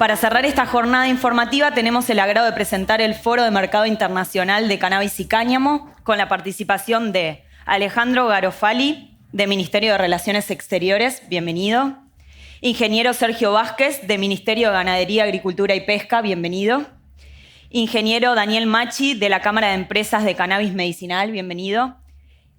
Para cerrar esta jornada informativa tenemos el agrado de presentar el Foro de Mercado Internacional de Cannabis y Cáñamo con la participación de Alejandro Garofali, de Ministerio de Relaciones Exteriores, bienvenido. Ingeniero Sergio Vázquez, de Ministerio de Ganadería, Agricultura y Pesca, bienvenido. Ingeniero Daniel Machi, de la Cámara de Empresas de Cannabis Medicinal, bienvenido.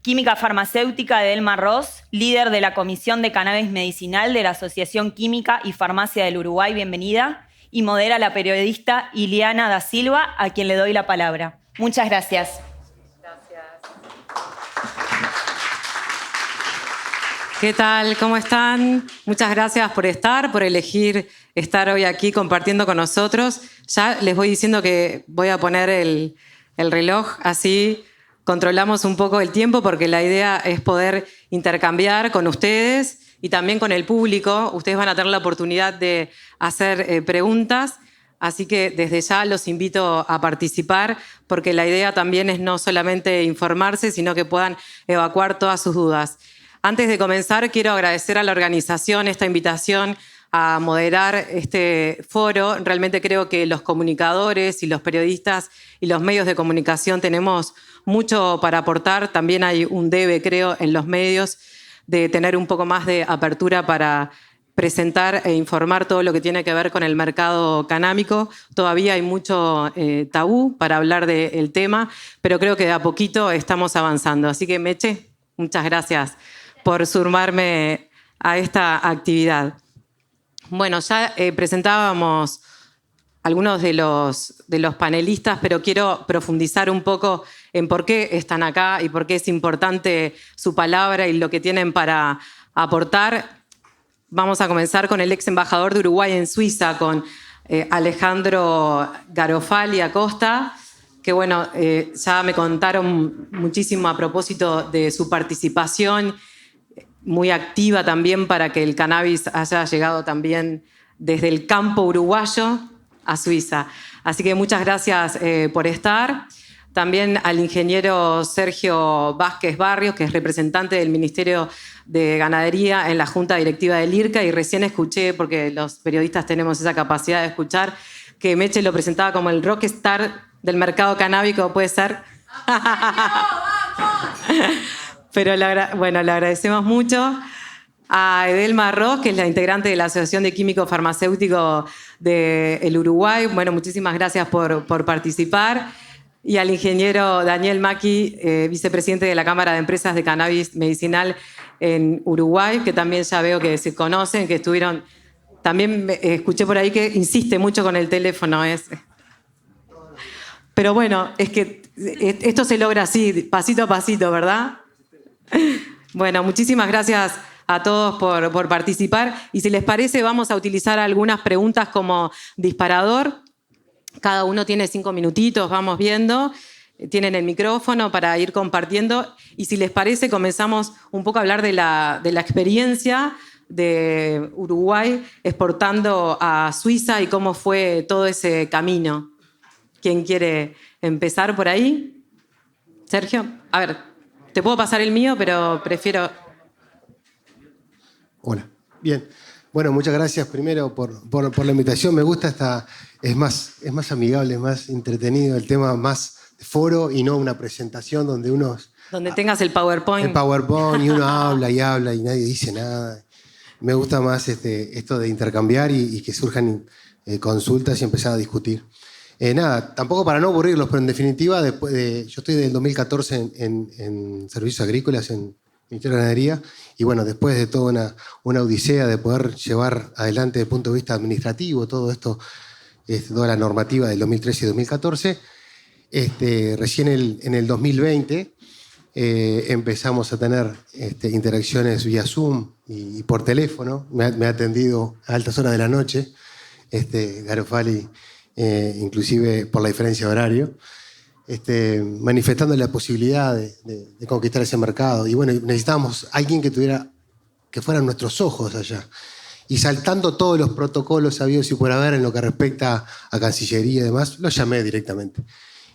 Química Farmacéutica de Delma Ross, líder de la Comisión de Cannabis Medicinal de la Asociación Química y Farmacia del Uruguay, bienvenida. Y modera la periodista Iliana da Silva, a quien le doy la palabra. Muchas gracias. ¿Qué tal? ¿Cómo están? Muchas gracias por estar, por elegir estar hoy aquí compartiendo con nosotros. Ya les voy diciendo que voy a poner el reloj, así controlamos un poco el tiempo, porque la idea es poder intercambiar con ustedes y también con el público. Ustedes van a tener la oportunidad de hacer preguntas, así que desde ya los invito a participar, porque la idea también es no solamente informarse, sino que puedan evacuar todas sus dudas. Antes de comenzar, quiero agradecer a la organización esta invitación a moderar este foro. Realmente creo que los comunicadores y los periodistas y los medios de comunicación tenemos mucho para aportar. También hay un debe, creo, en los medios de tener un poco más de apertura para presentar e informar todo lo que tiene que ver con el mercado canábico. Todavía hay mucho tabú para hablar del tema, pero creo que de a poquito estamos avanzando. Así que, Meche, muchas gracias por sumarme a esta actividad. Bueno, ya presentábamos algunos de los panelistas, pero quiero profundizar un poco en por qué están acá y por qué es importante su palabra y lo que tienen para aportar. Vamos a comenzar con el ex embajador de Uruguay en Suiza, con Alejandro Garofali Acosta, que bueno, ya me contaron muchísimo a propósito de su participación, muy activa también para que el cannabis haya llegado también desde el campo uruguayo a Suiza. Así que muchas gracias por estar. También al ingeniero Sergio Vázquez Barrios, que es representante del Ministerio de Ganadería en la Junta Directiva del IRCA, y recién escuché, porque los periodistas tenemos esa capacidad de escuchar, que Meche lo presentaba como el rockstar del mercado canábico, ¿puede ser? Pero bueno, le agradecemos mucho. A Delma Ross, que es la integrante de la Asociación de Químicos Farmacéuticos del Uruguay. Bueno, muchísimas gracias por participar. Y al ingeniero Daniel Machi, vicepresidente de la Cámara de Empresas de Cannabis Medicinal en Uruguay, que también ya veo que se conocen, que estuvieron... También escuché por ahí que insiste mucho con el teléfono. Pero bueno, es que esto se logra así, pasito a pasito, ¿verdad? Bueno, muchísimas gracias a todos por participar. Y si les parece, vamos a utilizar algunas preguntas como disparador. Cada uno tiene 5 minutitos, vamos viendo. Tienen el micrófono para ir compartiendo. Y si les parece, comenzamos un poco a hablar de la experiencia de Uruguay exportando a Suiza y cómo fue todo ese camino. ¿Quién quiere empezar por ahí? Sergio, a ver. Te puedo pasar el mío, pero prefiero... Hola, bien. Bueno, muchas gracias primero por la invitación. Me gusta es más amigable, es más entretenido, el tema más de foro y no una presentación donde uno... Donde tengas el PowerPoint. El PowerPoint y uno habla y nadie dice nada. Me gusta más esto de intercambiar y que surjan consultas y empezar a discutir. Nada, tampoco para no aburrirlos, pero en definitiva, yo estoy del 2014 en servicios agrícolas, en Ministerio de Ganadería, y bueno, después de toda una odisea de poder llevar adelante desde el punto de vista administrativo todo esto, toda la normativa del 2013 y 2014, recién en el 2020 empezamos a tener interacciones vía Zoom y por teléfono. Me ha atendido a altas horas de la noche, Garofali, inclusive por la diferencia de horario, manifestando la posibilidad de conquistar ese mercado. Y bueno, necesitábamos alguien que fueran nuestros ojos allá. Y saltando todos los protocolos habidos y por haber en lo que respecta a Cancillería y demás, lo llamé directamente.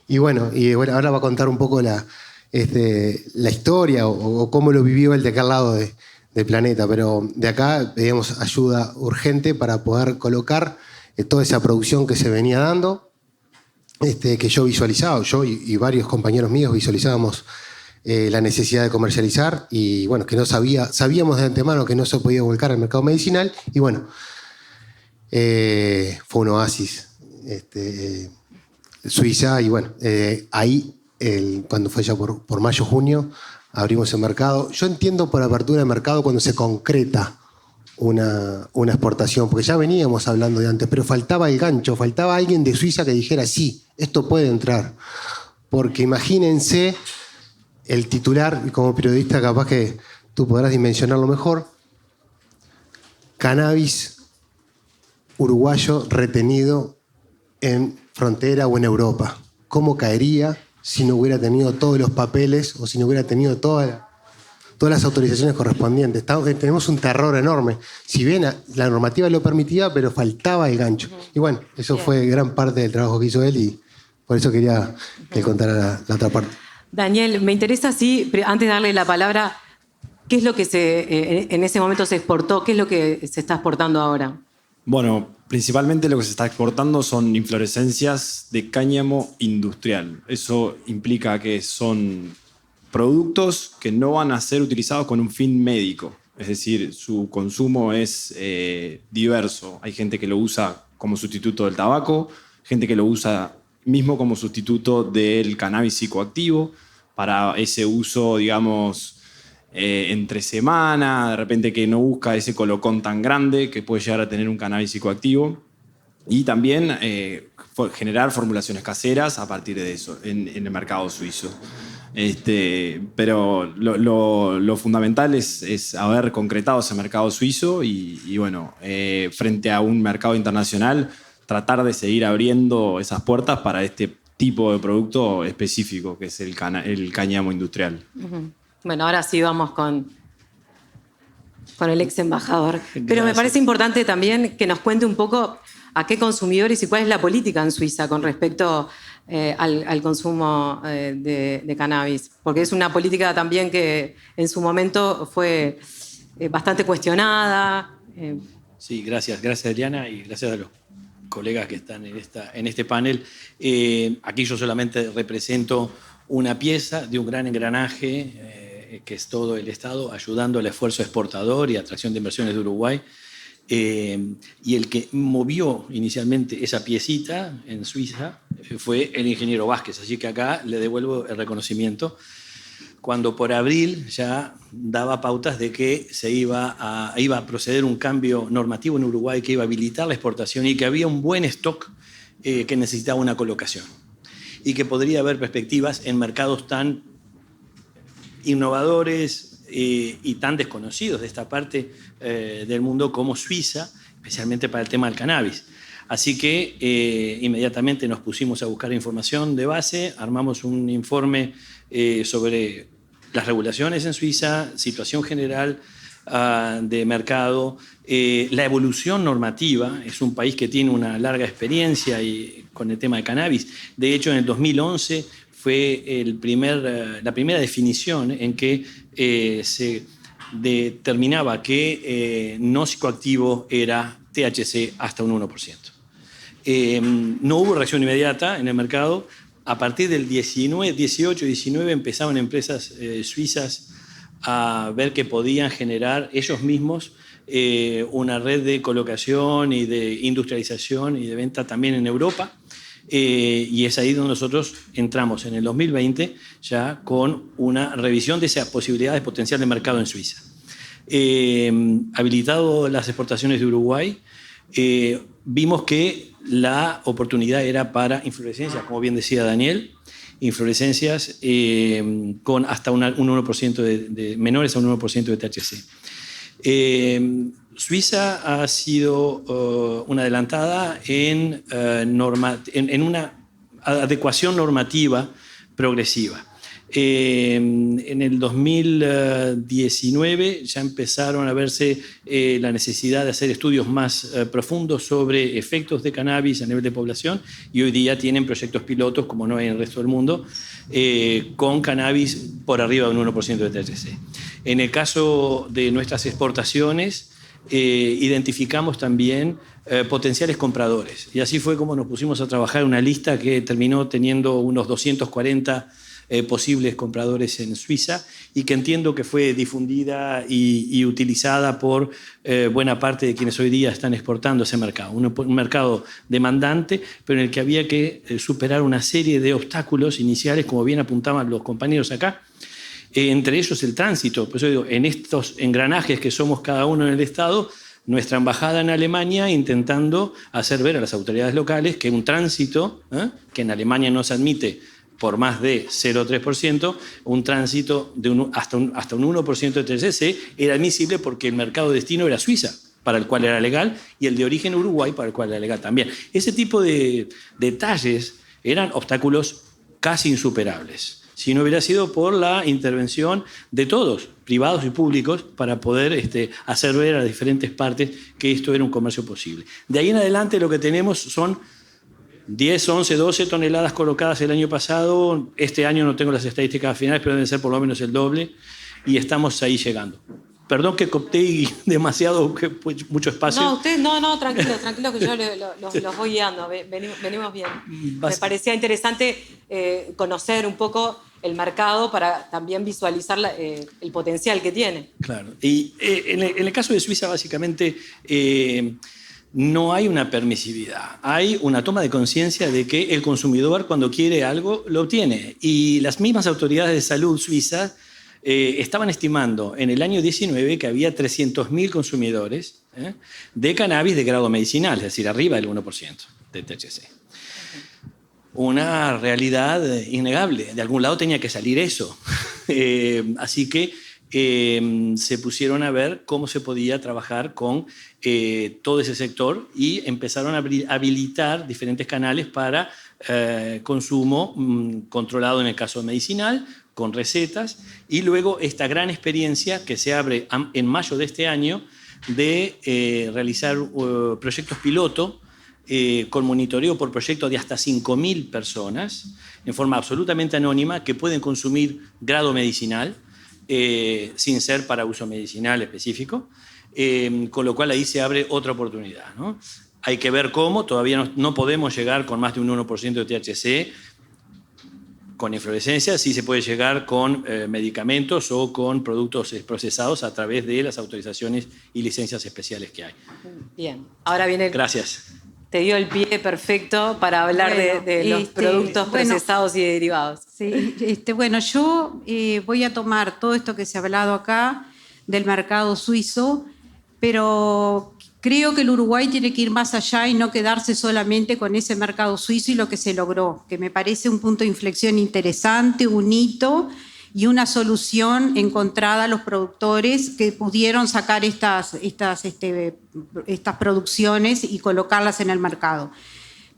Y bueno, ahora va a contar un poco la historia o cómo lo vivió él de aquel lado del planeta. Pero de acá pedíamos ayuda urgente para poder colocar toda esa producción que se venía dando, que yo visualizaba, yo y varios compañeros míos visualizábamos la necesidad de comercializar y bueno, que sabíamos de antemano que no se podía volcar al mercado medicinal y bueno, fue un oasis Suiza y bueno, ahí cuando fue ya por mayo, junio, abrimos el mercado. Yo entiendo por apertura de mercado cuando se concreta una exportación, porque ya veníamos hablando de antes, pero faltaba el gancho, faltaba alguien de Suiza que dijera, sí, esto puede entrar. Porque imagínense el titular, y como periodista capaz que tú podrás dimensionarlo mejor, cannabis uruguayo retenido en frontera o en Europa. ¿Cómo caería si no hubiera tenido todos los papeles o si no hubiera tenido todas las autorizaciones correspondientes? Tenemos un terror enorme. Si bien la normativa lo permitía, pero faltaba el gancho. Y bueno, eso fue gran parte del trabajo que hizo él y por eso quería que él contara la otra parte. Daniel, me interesa, sí, antes de darle la palabra, ¿qué es lo que en ese momento se exportó? ¿Qué es lo que se está exportando ahora? Bueno, principalmente lo que se está exportando son inflorescencias de cáñamo industrial. Eso implica que son productos que no van a ser utilizados con un fin médico. Es decir, su consumo es diverso. Hay gente que lo usa como sustituto del tabaco, gente que lo usa mismo como sustituto del cannabis psicoactivo, para ese uso, digamos, entre semana, de repente que no busca ese colocón tan grande que puede llegar a tener un cannabis psicoactivo. Y también generar formulaciones caseras a partir de eso en el mercado suizo. Pero lo fundamental es haber concretado ese mercado suizo y bueno, frente a un mercado internacional, tratar de seguir abriendo esas puertas para este tipo de producto específico que es el cáñamo industrial. Uh-huh. Bueno, ahora sí vamos con el ex embajador. Pero me parece importante también que nos cuente un poco a qué consumidores y cuál es la política en Suiza con respecto al consumo de cannabis. Porque es una política también que en su momento fue bastante cuestionada. Sí, gracias. Gracias, Adriana, y gracias a los colegas que están en este panel. Aquí yo solamente represento una pieza de un gran engranaje que es todo el Estado ayudando al esfuerzo exportador y atracción de inversiones de Uruguay. Y el que movió inicialmente esa piecita en Suiza fue el ingeniero Vázquez. Así que acá le devuelvo el reconocimiento. Cuando por abril ya daba pautas de que iba a proceder un cambio normativo en Uruguay que iba a habilitar la exportación y que había un buen stock que necesitaba una colocación y que podría haber perspectivas en mercados tan innovadores y tan desconocidos de esta parte del mundo como Suiza, especialmente para el tema del cannabis. Así que inmediatamente nos pusimos a buscar información de base, armamos un informe sobre las regulaciones en Suiza, situación general de mercado, la evolución normativa. Es un país que tiene una larga experiencia con el tema de cannabis. De hecho, en el 2011 fue la primera definición en que se determinaba que no psicoactivo era THC hasta un 1%. No hubo reacción inmediata en el mercado. A partir del 18, 19 empezaron empresas suizas a ver que podían generar ellos mismos una red de colocación y de industrialización y de venta también en Europa. Y es ahí donde nosotros entramos en el 2020 ya con una revisión de esa posibilidad de potencial de mercado en Suiza. Habilitado las exportaciones de Uruguay, vimos que la oportunidad era para inflorescencias, como bien decía Daniel, inflorescencias con hasta un 1% menores a un 1% de THC. Suiza ha sido una adelantada en una adecuación normativa progresiva. En el 2019 ya empezaron a verse la necesidad de hacer estudios más profundos sobre efectos de cannabis a nivel de población y hoy día tienen proyectos pilotos, como no hay en el resto del mundo, con cannabis por arriba de un 1% de THC. En el caso de nuestras exportaciones, identificamos también potenciales compradores. Y así fue como nos pusimos a trabajar una lista que terminó teniendo unos 240 posibles compradores en Suiza y que entiendo que fue difundida y utilizada por buena parte de quienes hoy día están exportando ese mercado. Un mercado demandante, pero en el que había que superar una serie de obstáculos iniciales, como bien apuntaban los compañeros acá, entre ellos el tránsito. Por eso digo, en estos engranajes que somos cada uno en el Estado, nuestra embajada en Alemania intentando hacer ver a las autoridades locales que un tránsito, que en Alemania no se admite por más de 0,3%, un tránsito de hasta un 1% de THC era admisible porque el mercado de destino era Suiza, para el cual era legal, y el de origen Uruguay, para el cual era legal también. Ese tipo de detalles eran obstáculos casi insuperables, si no hubiera sido por la intervención de todos, privados y públicos, para poder hacer ver a las diferentes partes que esto era un comercio posible. De ahí en adelante lo que tenemos son 10, 11, 12 toneladas colocadas el año pasado. Este año no tengo las estadísticas finales, pero deben ser por lo menos el doble, y estamos ahí llegando. Perdón que coopté demasiado, mucho espacio. No, usted, no, tranquilo, que yo los voy guiando, venimos bien. Me parecía interesante conocer un poco el mercado para también visualizar el potencial que tiene. Claro, y en el caso de Suiza, básicamente, no hay una permisividad, hay una toma de conciencia de que el consumidor, cuando quiere algo, lo obtiene. Y las mismas autoridades de salud suizas estaban estimando en el año 19 que había 300.000 consumidores de cannabis de grado medicinal, es decir, arriba del 1% de THC. Una realidad innegable. De algún lado tenía que salir eso. Así que se pusieron a ver cómo se podía trabajar con todo ese sector y empezaron a habilitar diferentes canales para consumo controlado en el caso medicinal, con recetas, y luego esta gran experiencia que se abre en mayo de este año de realizar proyectos piloto con monitoreo por proyecto de hasta 5.000 personas en forma absolutamente anónima que pueden consumir grado medicinal sin ser para uso medicinal específico, con lo cual ahí se abre otra oportunidad, ¿no? Hay que ver cómo, todavía no podemos llegar con más de un 1% de THC con inflorescencia, sí se puede llegar con medicamentos o con productos procesados a través de las autorizaciones y licencias especiales que hay. Bien, ahora viene... Gracias. Te dio el pie perfecto para hablar de los productos procesados y derivados. Sí, bueno, yo voy a tomar todo esto que se ha hablado acá del mercado suizo, pero creo que el Uruguay tiene que ir más allá y no quedarse solamente con ese mercado suizo y lo que se logró, que me parece un punto de inflexión interesante, un hito y una solución encontrada a los productores que pudieron sacar estas producciones y colocarlas en el mercado.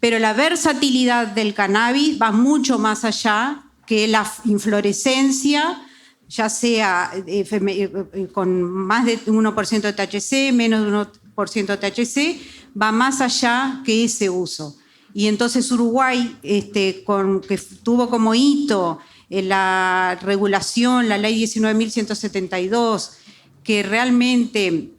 Pero la versatilidad del cannabis va mucho más allá que la inflorescencia, ya sea con más de 1% de THC, menos de 1% de THC, va más allá que ese uso. Y entonces Uruguay, que tuvo como hito la regulación, la ley 19.172, que realmente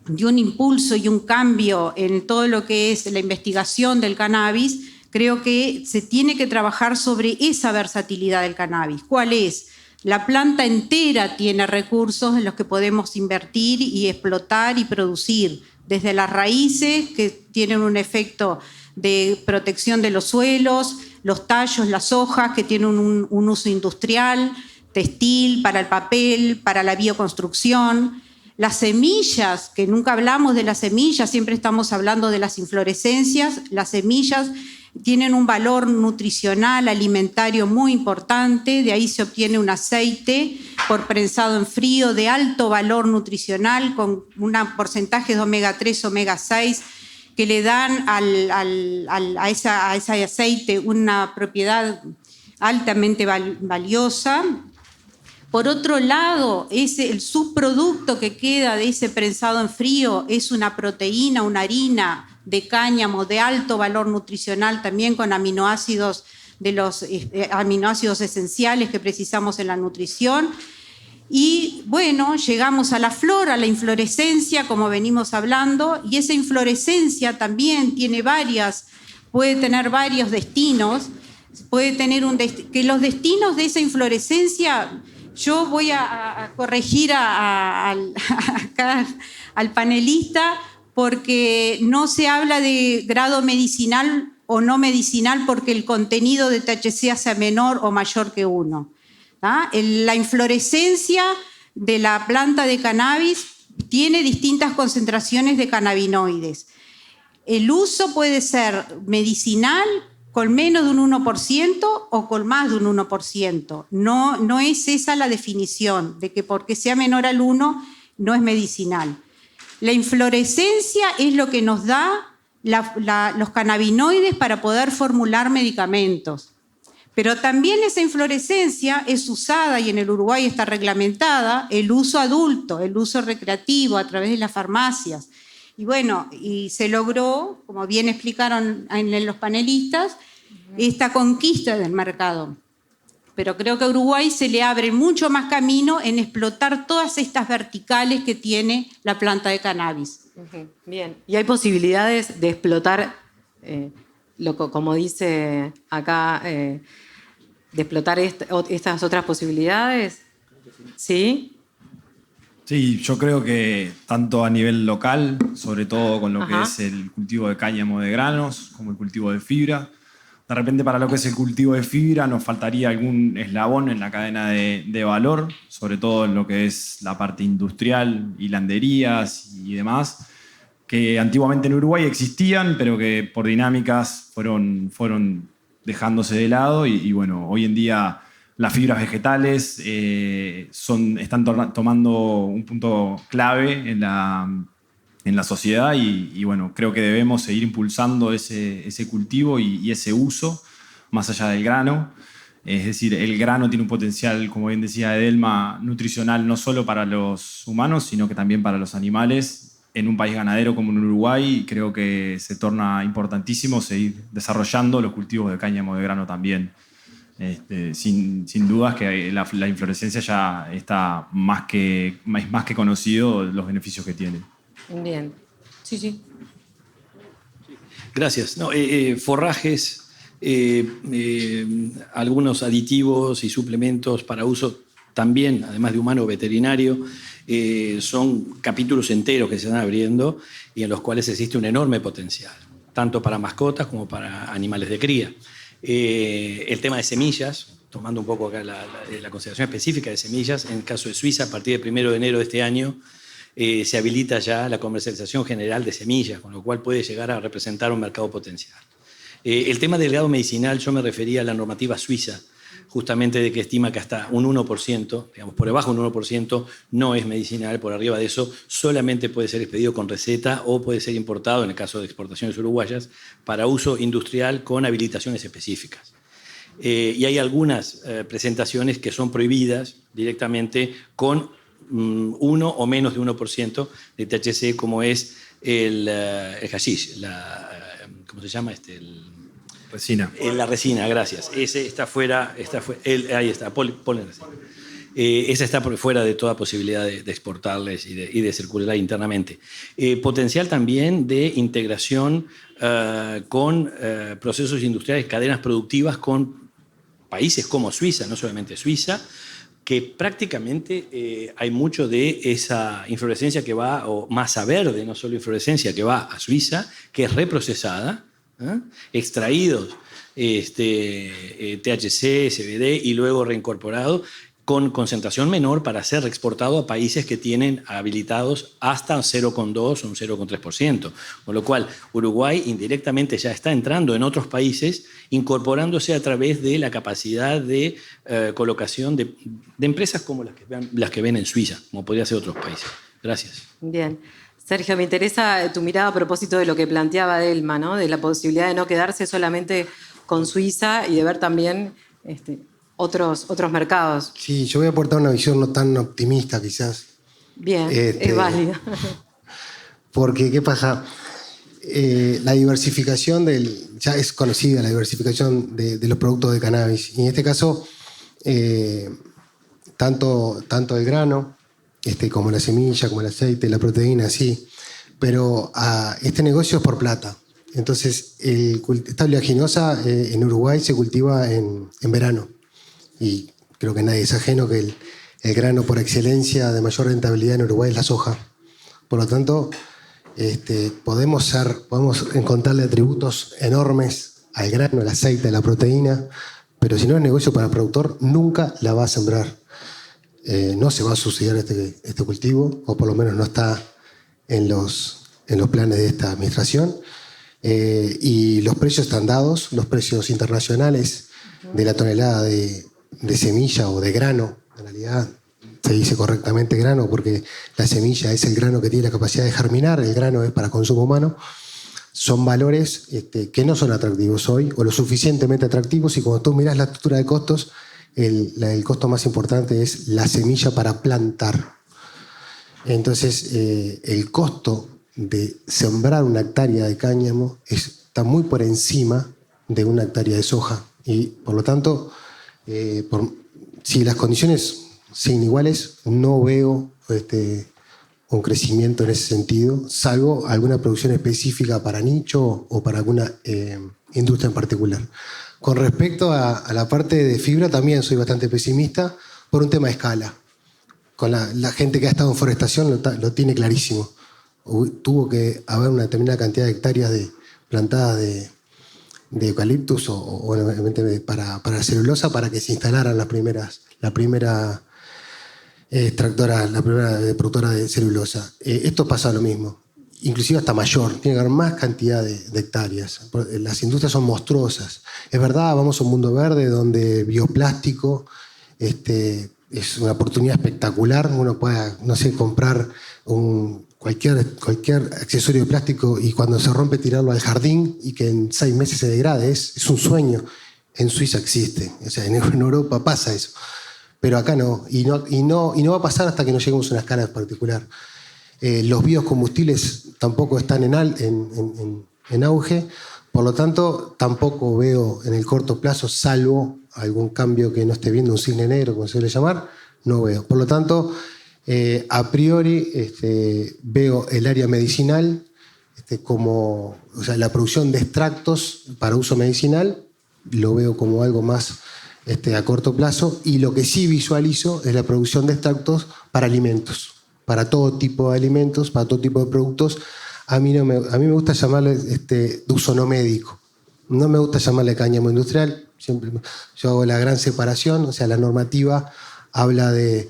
dio un impulso y un cambio en todo lo que es la investigación del cannabis, creo que se tiene que trabajar sobre esa versatilidad del cannabis. ¿Cuál es? La planta entera tiene recursos en los que podemos invertir y explotar y producir, desde las raíces, que tienen un efecto de protección de los suelos, los tallos, las hojas, que tienen un uso industrial, textil, para el papel, para la bioconstrucción. Las semillas, que nunca hablamos de las semillas, siempre estamos hablando de las inflorescencias. Las semillas tienen un valor nutricional, alimentario muy importante, de ahí se obtiene un aceite por prensado en frío de alto valor nutricional con un porcentaje de omega 3, omega 6, que le dan a ese aceite una propiedad altamente valiosa. Por otro lado, el subproducto que queda de ese prensado en frío es una proteína, una harina de cáñamo de alto valor nutricional, también con aminoácidos, de los aminoácidos esenciales que precisamos en la nutrición. Y bueno, llegamos a la flor, a la inflorescencia, como venimos hablando, y esa inflorescencia también puede tener varios destinos, puede tener que los destinos de esa inflorescencia, yo voy a corregir acá al panelista, porque no se habla de grado medicinal o no medicinal porque el contenido de THC sea menor o mayor que 1. La inflorescencia de la planta de cannabis tiene distintas concentraciones de cannabinoides. El uso puede ser medicinal con menos de un 1% o con más de un 1%. No es esa la definición de que porque sea menor al 1 no es medicinal. La inflorescencia es lo que nos da los cannabinoides para poder formular medicamentos. Pero también esa inflorescencia es usada, y en el Uruguay está reglamentada, el uso adulto, el uso recreativo a través de las farmacias. Y bueno, y se logró, como bien explicaron en los panelistas, esta conquista del mercado. Pero creo que a Uruguay se le abre mucho más camino en explotar todas estas verticales que tiene la planta de cannabis. Bien, ¿y hay posibilidades de explotar, como dice acá, de explotar estas otras posibilidades? ¿Sí? Sí, yo creo que tanto a nivel local, sobre todo con lo que es el cultivo de cáñamo de granos, como el cultivo de fibra. De repente, para lo que es el cultivo de fibra, nos faltaría algún eslabón en la cadena de valor, sobre todo en lo que es la parte industrial, hilanderías y demás, que antiguamente en Uruguay existían, pero que por dinámicas fueron dejándose de lado. Y bueno, hoy en día las fibras vegetales están tomando un punto clave en la sociedad y bueno, creo que debemos seguir impulsando ese cultivo y ese uso más allá del grano. Es decir, el grano tiene un potencial, como bien decía Edelma, nutricional no solo para los humanos, sino que también para los animales. En un país ganadero como en Uruguay, creo que se torna importantísimo seguir desarrollando los cultivos de cáñamo de grano también. Sin dudas que la inflorescencia ya está más que conocido los beneficios que tiene. Bien. Sí. Gracias. Forrajes, algunos aditivos y suplementos para uso también, además de humano, veterinario, son capítulos enteros que se están abriendo y en los cuales existe un enorme potencial, tanto para mascotas como para animales de cría. El tema de semillas, tomando un poco acá la consideración específica de semillas, en el caso de Suiza, a partir del 1 de enero de este año, se habilita ya la comercialización general de semillas, con lo cual puede llegar a representar un mercado potencial. El tema del grado medicinal, yo me refería a la normativa suiza, justamente de que estima que hasta un 1%, digamos, por debajo de un 1%, no es medicinal, por arriba de eso solamente puede ser expedido con receta o puede ser importado, en el caso de exportaciones uruguayas, para uso industrial con habilitaciones específicas. Y hay algunas presentaciones que son prohibidas directamente con 1 o menos de 1% de THC, como es el hashish, ¿cómo se llama? Resina. La resina, gracias. Ese está fuera, ahí está, polen resina. Esa está por fuera de toda posibilidad de exportarles y de circular internamente. Potencial también de integración con procesos industriales, cadenas productivas con países como Suiza, no solamente Suiza, que prácticamente hay mucho de esa inflorescencia que va, o masa verde, no solo inflorescencia, que va a Suiza, que es reprocesada, extraídos THC, CBD y luego reincorporado con concentración menor para ser exportado a países que tienen habilitados hasta 0,2 o un 0,3%. Con lo cual, Uruguay indirectamente ya está entrando en otros países, incorporándose a través de la capacidad de colocación de empresas como las que ven en Suiza, como podría ser otros países. Gracias. Bien. Sergio, me interesa tu mirada a propósito de lo que planteaba Edelma, ¿no? De la posibilidad de no quedarse solamente con Suiza y de ver también otros mercados. Sí, yo voy a aportar una visión no tan optimista quizás. Bien, es válida. Porque, ¿qué pasa? La diversificación ya es conocida la diversificación de los productos de cannabis. Y en este caso, tanto el grano como la semilla, como el aceite, la proteína, sí. Pero este negocio es por plata. Entonces, esta oleaginosa en Uruguay se cultiva en verano. Y creo que nadie es ajeno que el grano por excelencia de mayor rentabilidad en Uruguay es la soja. Por lo tanto, podemos encontrarle atributos enormes al grano, al aceite, a la proteína, pero si no es negocio para el productor, nunca la va a sembrar. No se va a subsidiar este cultivo, o por lo menos no está en los planes de esta administración. Y los precios están dados, los precios internacionales de la tonelada de semilla o de grano, en realidad se dice correctamente grano porque la semilla es el grano que tiene la capacidad de germinar, el grano es para consumo humano, son valores que no son atractivos hoy o lo suficientemente atractivos, y cuando tú miras la estructura de costos, el costo más importante es la semilla para plantar. Entonces, el costo de sembrar una hectárea de cáñamo está muy por encima de una hectárea de soja. Y por lo tanto, si las condiciones siguen iguales, no veo un crecimiento en ese sentido, salvo alguna producción específica para nicho o para alguna industria en particular. Con respecto a la parte de fibra, también soy bastante pesimista por un tema de escala. Con la gente que ha estado en forestación lo tiene clarísimo. Tuvo que haber una determinada cantidad de hectáreas plantadas de eucaliptus o para celulosa para que se instalaran la primera extractora, la primera productora de celulosa. Esto pasa lo mismo, inclusive hasta mayor, tiene que haber más cantidad de hectáreas. Las industrias son monstruosas. Es verdad, vamos a un mundo verde donde bioplástico es una oportunidad espectacular. Uno puede, no sé, comprar cualquier accesorio de plástico y cuando se rompe tirarlo al jardín y que en 6 meses se degrade. Es un sueño. En Suiza existe, o sea, en Europa pasa eso. Pero acá no. Y no va a pasar hasta que no lleguemos a una escala particular. Los biocombustibles tampoco están en auge, por lo tanto tampoco veo en el corto plazo, salvo algún cambio que no esté viendo, un cisne negro, como se suele llamar, no veo. Por lo tanto, a priori veo el área medicinal como, o sea, la producción de extractos para uso medicinal, lo veo como algo más a corto plazo, y lo que sí visualizo es la producción de extractos para alimentos, para todo tipo de alimentos, para todo tipo de productos. A mí me gusta llamarle de uso no médico. No me gusta llamarle cáñamo industrial. Yo hago la gran separación, o sea, la normativa habla de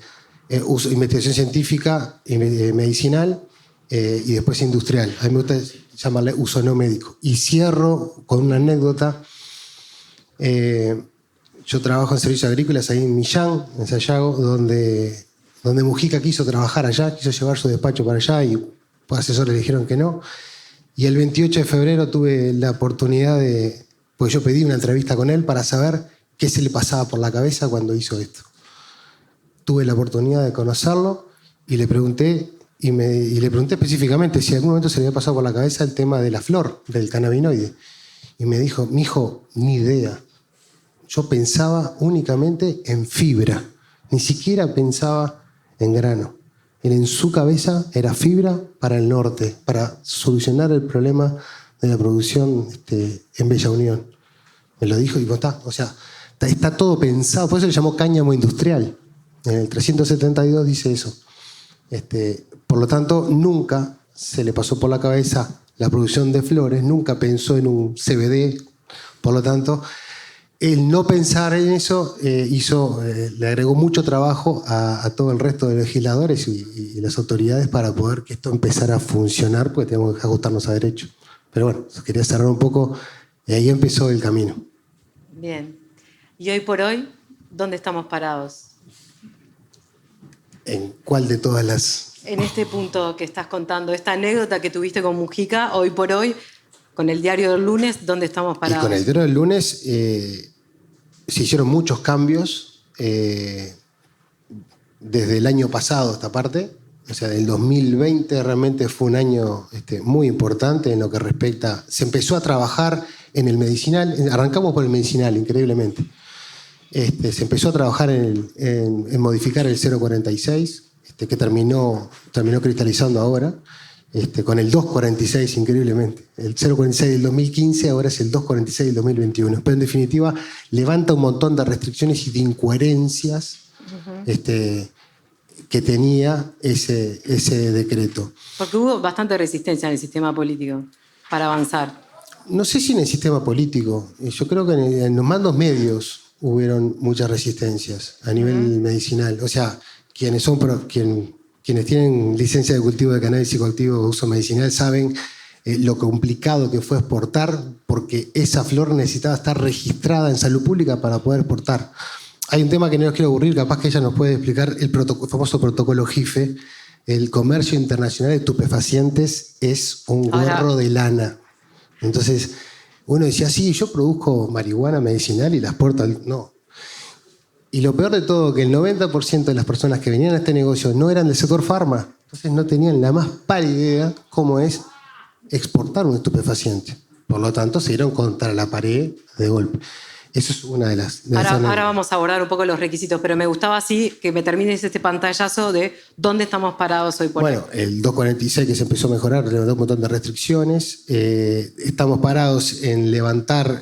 investigación científica y medicinal y después industrial. A mí me gusta llamarle uso no médico. Y cierro con una anécdota. Yo trabajo en servicios agrícolas ahí en Millán, en Sayago, donde Mujica quiso trabajar allá, quiso llevar su despacho para allá y los asesores le dijeron que no. Y el 28 de febrero tuve la oportunidad pues yo pedí una entrevista con él para saber qué se le pasaba por la cabeza cuando hizo esto. Tuve la oportunidad de conocerlo y le pregunté específicamente si en algún momento se le había pasado por la cabeza el tema de la flor, del cannabinoide. Y me dijo, mijo, ni idea. Yo pensaba únicamente en fibra, ni siquiera pensaba en grano. Él en su cabeza era fibra para el norte, para solucionar el problema de la producción en Bella Unión. Me lo dijo y está, o sea, está todo pensado, por eso le llamó cáñamo industrial. En el 372 dice eso. Por lo tanto, nunca se le pasó por la cabeza la producción de flores, nunca pensó en un CBD. Por lo tanto, el no pensar en eso le agregó mucho trabajo a todo el resto de legisladores y las autoridades para poder que esto empezara a funcionar, porque tenemos que ajustarnos a derecho. Pero bueno, quería cerrar un poco y ahí empezó el camino. Bien. ¿Y hoy por hoy, dónde estamos parados? ¿En cuál de todas las...? En este punto que estás contando, esta anécdota que tuviste con Mujica, hoy por hoy, con el diario del lunes, ¿dónde estamos parados? Y con el diario del lunes se hicieron muchos cambios desde el año pasado a esta parte. O sea, el 2020 realmente fue un año muy importante en lo que respecta... Se empezó a trabajar en el medicinal, arrancamos por el medicinal, increíblemente. se empezó a trabajar en modificar el 046, que terminó cristalizando ahora, con el 246, increíblemente. El 046 del 2015 ahora es el 246 del 2021. Pero en definitiva levanta un montón de restricciones y de incoherencias que tenía ese decreto. Porque hubo bastante resistencia en el sistema político para avanzar. No sé si en el sistema político, yo creo que en los mandos medios hubieron muchas resistencias a nivel medicinal. O sea, quienes tienen licencia de cultivo de cannabis psicoactivo de uso medicinal saben lo complicado que fue exportar, porque esa flor necesitaba estar registrada en salud pública para poder exportar. Hay un tema que no os quiero aburrir, capaz que ella nos puede explicar, el famoso protocolo JIFE. El comercio internacional de estupefacientes es un gorro de lana. Entonces, uno decía, sí, yo produzco marihuana medicinal y la exporto. No. Y lo peor de todo, que el 90% de las personas que venían a este negocio no eran del sector farma. Entonces no tenían la más pálida idea cómo es exportar un estupefaciente. Por lo tanto, se dieron contra la pared de golpe. Eso es una de las... Ahora vamos a abordar un poco los requisitos, pero me gustaba así que me termines este pantallazo de dónde estamos parados hoy por hoy. Bueno, el 246 que se empezó a mejorar, levantó un montón de restricciones. Estamos parados en levantar,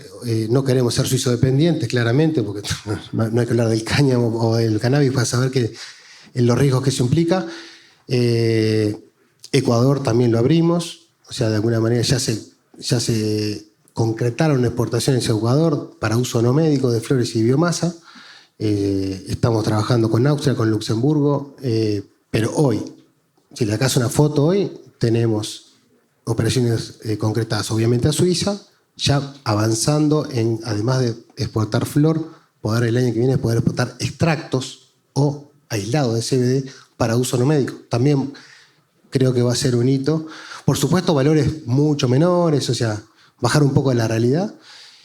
no queremos ser suizo-dependientes, claramente, porque no hay que hablar del cáñamo o del cannabis para saber los riesgos que eso implica. Ecuador también lo abrimos, o sea, de alguna manera ya se concretaron exportaciones a Ecuador para uso no médico de flores y biomasa. Estamos trabajando con Austria, con Luxemburgo, pero hoy, si le sacas una foto hoy, tenemos operaciones concretadas obviamente a Suiza, ya avanzando en, además de exportar flor, poder el año que viene poder exportar extractos o aislados de CBD para uso no médico. También creo que va a ser un hito. Por supuesto, valores mucho menores, o sea, bajar un poco de la realidad.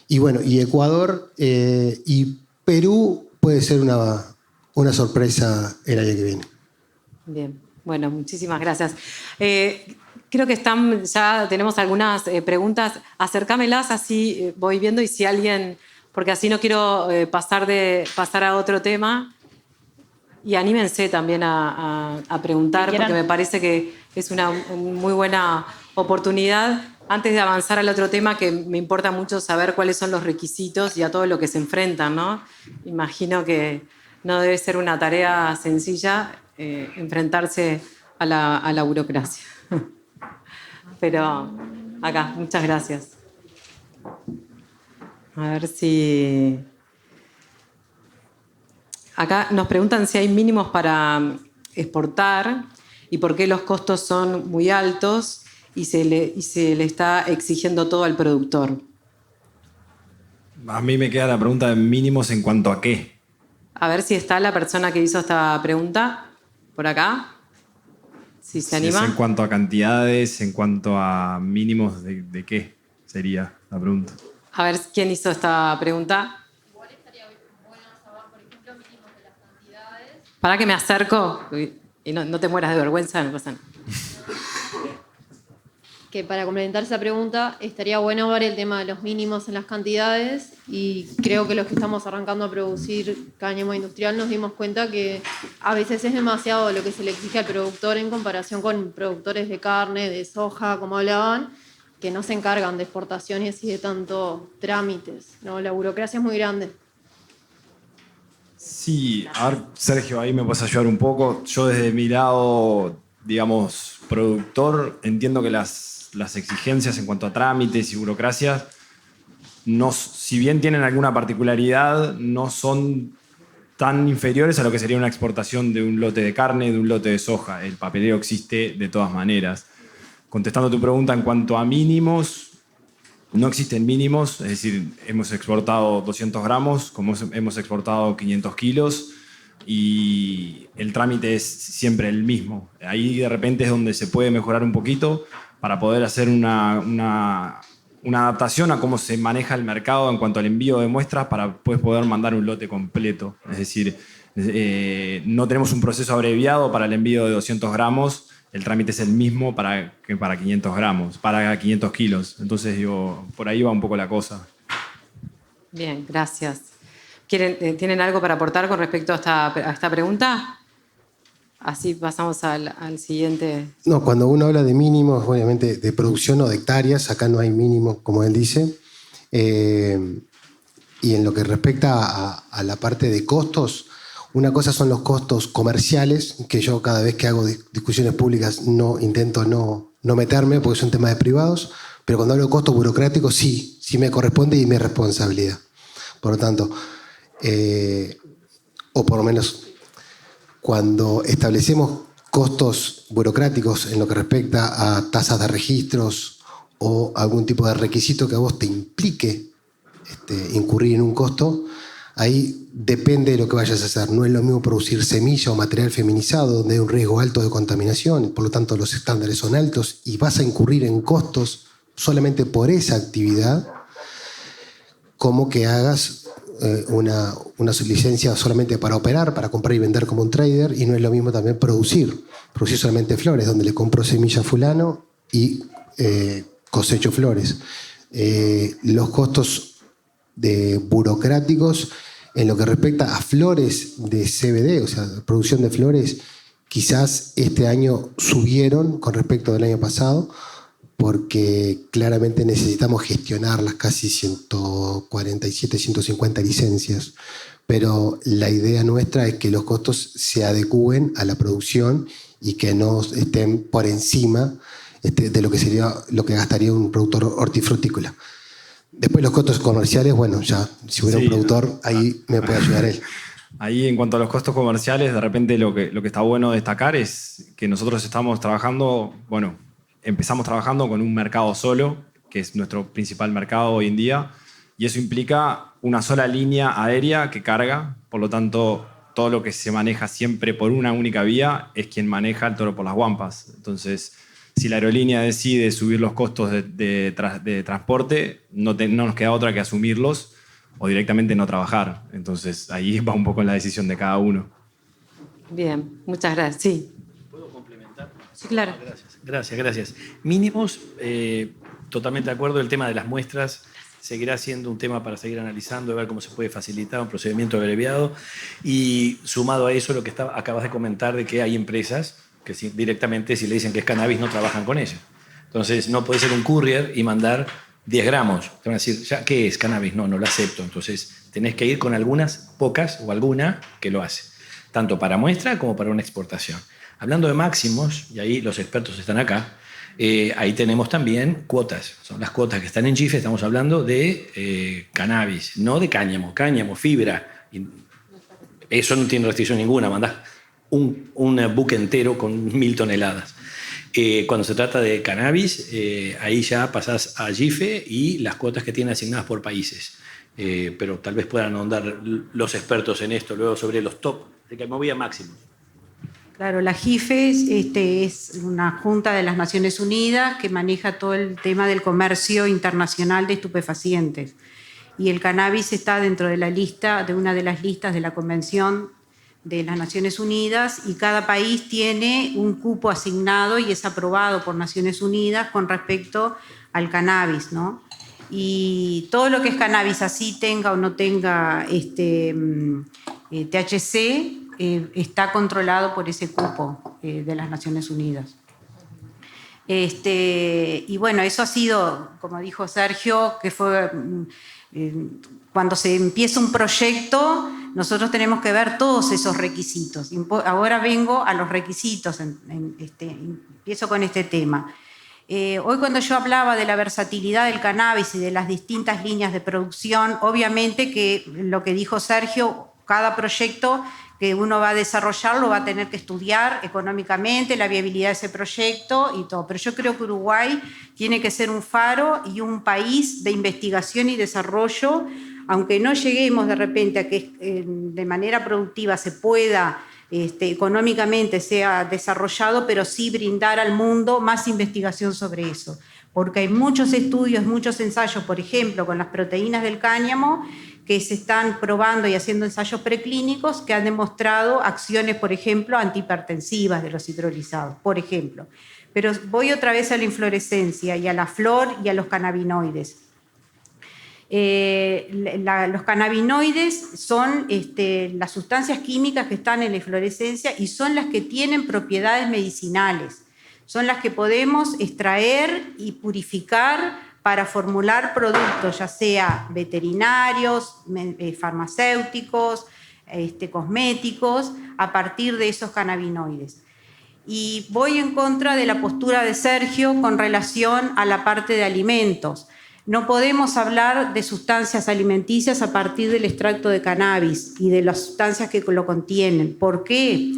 Y bueno, y Ecuador y Perú puede ser una sorpresa el año que viene. Bien, bueno, muchísimas gracias. Creo que ya tenemos algunas preguntas. Acércamelas, así voy viendo, y si alguien, porque así no quiero pasar a otro tema. Y anímense también a preguntar, porque me parece que es una muy buena oportunidad. Antes de avanzar al otro tema, que me importa mucho saber cuáles son los requisitos y a todo lo que se enfrentan, ¿no? Imagino que no debe ser una tarea sencilla enfrentarse a la burocracia. Pero acá, muchas gracias. A ver si... Acá nos preguntan si hay mínimos para exportar y por qué los costos son muy altos y se le está exigiendo todo al productor. A mí me queda la pregunta de mínimos en cuanto a qué. A ver si está la persona que hizo esta pregunta por acá. Si se anima. Si es en cuanto a cantidades, en cuanto a mínimos de qué sería la pregunta. A ver quién hizo esta pregunta. Igual estaría bueno saber, por ejemplo, mínimos de las cantidades. Para que me acerco y no te mueras de vergüenza, no pasa nada. Que para complementar esa pregunta, estaría bueno ver el tema de los mínimos en las cantidades, y creo que los que estamos arrancando a producir cáñamo industrial nos dimos cuenta que a veces es demasiado lo que se le exige al productor en comparación con productores de carne, de soja, como hablaban, que no se encargan de exportaciones y de tanto trámites, ¿no? La burocracia es muy grande. Sí, a ver, Sergio, ahí me puedes ayudar un poco. Yo desde mi lado, digamos, productor, entiendo que las exigencias en cuanto a trámites y burocracias, si bien tienen alguna particularidad, no son tan inferiores a lo que sería una exportación de un lote de carne, de un lote de soja. El papeleo existe de todas maneras. Contestando tu pregunta en cuanto a mínimos, no existen mínimos, es decir, hemos exportado 200 gramos, como hemos exportado 500 kilos, y el trámite es siempre el mismo. Ahí de repente es donde se puede mejorar un poquito para poder hacer una adaptación a cómo se maneja el mercado en cuanto al envío de muestras para después poder mandar un lote completo. Es decir, no tenemos un proceso abreviado para el envío de 200 gramos, el trámite es el mismo que para 500 gramos, para 500 kilos. Entonces, digo, por ahí va un poco la cosa. Bien, gracias. ¿Tienen algo para aportar con respecto a esta pregunta? Así pasamos al siguiente. No, cuando uno habla de mínimos, obviamente de producción o de hectáreas, acá no hay mínimos, como él dice. Y en lo que respecta a la parte de costos, una cosa son los costos comerciales, que yo cada vez que hago discusiones públicas intento no meterme porque es un tema de privados, pero cuando hablo de costos burocráticos sí me corresponde y mi responsabilidad. Por lo tanto, o por lo menos cuando establecemos costos burocráticos en lo que respecta a tasas de registros o algún tipo de requisito que a vos te implique incurrir en un costo, ahí depende de lo que vayas a hacer. No es lo mismo producir semilla o material feminizado, donde hay un riesgo alto de contaminación, por lo tanto los estándares son altos y vas a incurrir en costos solamente por esa actividad, como que hagas una licencia solamente para operar, para comprar y vender como un trader, y no es lo mismo también producir solamente flores, donde le compro semilla a fulano y cosecho flores. Los costos burocráticos en lo que respecta a flores de CBD, o sea, producción de flores, quizás este año subieron con respecto del año pasado, porque claramente necesitamos gestionar las casi 147, 150 licencias. Pero la idea nuestra es que los costos se adecúen a la producción y que no estén por encima de lo que sería lo que gastaría un productor hortifrutícola. Después los costos comerciales, bueno, ya si hubiera un productor, ahí me puede ayudar él. Ahí en cuanto a los costos comerciales, de repente lo que está bueno destacar es que nosotros estamos trabajando, empezamos trabajando con un mercado solo, que es nuestro principal mercado hoy en día, y eso implica una sola línea aérea que carga, por lo tanto, todo lo que se maneja siempre por una única vía es quien maneja el toro por las guampas. Entonces, si la aerolínea decide subir los costos de transporte, no nos queda otra que asumirlos o directamente no trabajar. Entonces, ahí va un poco en la decisión de cada uno. Bien, muchas gracias. Sí. ¿Puedo complementar? Sí, claro. Gracias. Mínimos, totalmente de acuerdo. El tema de las muestras seguirá siendo un tema para seguir analizando, ver cómo se puede facilitar un procedimiento abreviado. Y sumado a eso, lo que acabas de comentar de que hay empresas que directamente, si le dicen que es cannabis, no trabajan con ella. Entonces, no puede ser un courier y mandar 10 gramos. Te van a decir, ¿ya qué es cannabis? No lo acepto. Entonces, tenés que ir con algunas, pocas o alguna que lo hace, tanto para muestra como para una exportación. Hablando de máximos, y ahí los expertos están acá, ahí tenemos también cuotas. Son las cuotas que están en GIFE, estamos hablando de cannabis, no de cáñamo, fibra. Eso no tiene restricción ninguna, mandás un buque entero con 1000 toneladas. Cuando se trata de cannabis, ahí ya pasás a GIFE y las cuotas que tienen asignadas por países. Pero tal vez puedan ahondar los expertos en esto luego sobre los top, de que me voy a máximos. Claro, la GIFE es una junta de las Naciones Unidas que maneja todo el tema del comercio internacional de estupefacientes. Y el cannabis está dentro de una de las listas de la Convención de las Naciones Unidas, y cada país tiene un cupo asignado y es aprobado por Naciones Unidas con respecto al cannabis, ¿no? Y todo lo que es cannabis, así tenga o no tenga THC, está controlado por ese cupo de las Naciones Unidas. Y bueno, eso ha sido, como dijo Sergio, que fue cuando se empieza un proyecto, nosotros tenemos que ver todos esos requisitos. Ahora vengo a los requisitos, empiezo con este tema. Hoy cuando yo hablaba de la versatilidad del cannabis y de las distintas líneas de producción, obviamente que lo que dijo Sergio, cada proyecto que uno va a desarrollar lo va a tener que estudiar económicamente, la viabilidad de ese proyecto y todo. Pero yo creo que Uruguay tiene que ser un faro y un país de investigación y desarrollo, aunque no lleguemos de repente a que de manera productiva se pueda, económicamente sea desarrollado, pero sí brindar al mundo más investigación sobre eso. Porque hay muchos estudios, muchos ensayos, por ejemplo, con las proteínas del cáñamo, que se están probando y haciendo ensayos preclínicos que han demostrado acciones, por ejemplo, antihipertensivas de los hidrolizados, por ejemplo. Pero voy otra vez a la inflorescencia y a la flor y a los cannabinoides. Los cannabinoides son las sustancias químicas que están en la inflorescencia y son las que tienen propiedades medicinales. Son las que podemos extraer y purificar para formular productos, ya sea veterinarios, farmacéuticos, cosméticos, a partir de esos cannabinoides. Y voy en contra de la postura de Sergio con relación a la parte de alimentos. No podemos hablar de sustancias alimenticias a partir del extracto de cannabis y de las sustancias que lo contienen. ¿Por qué?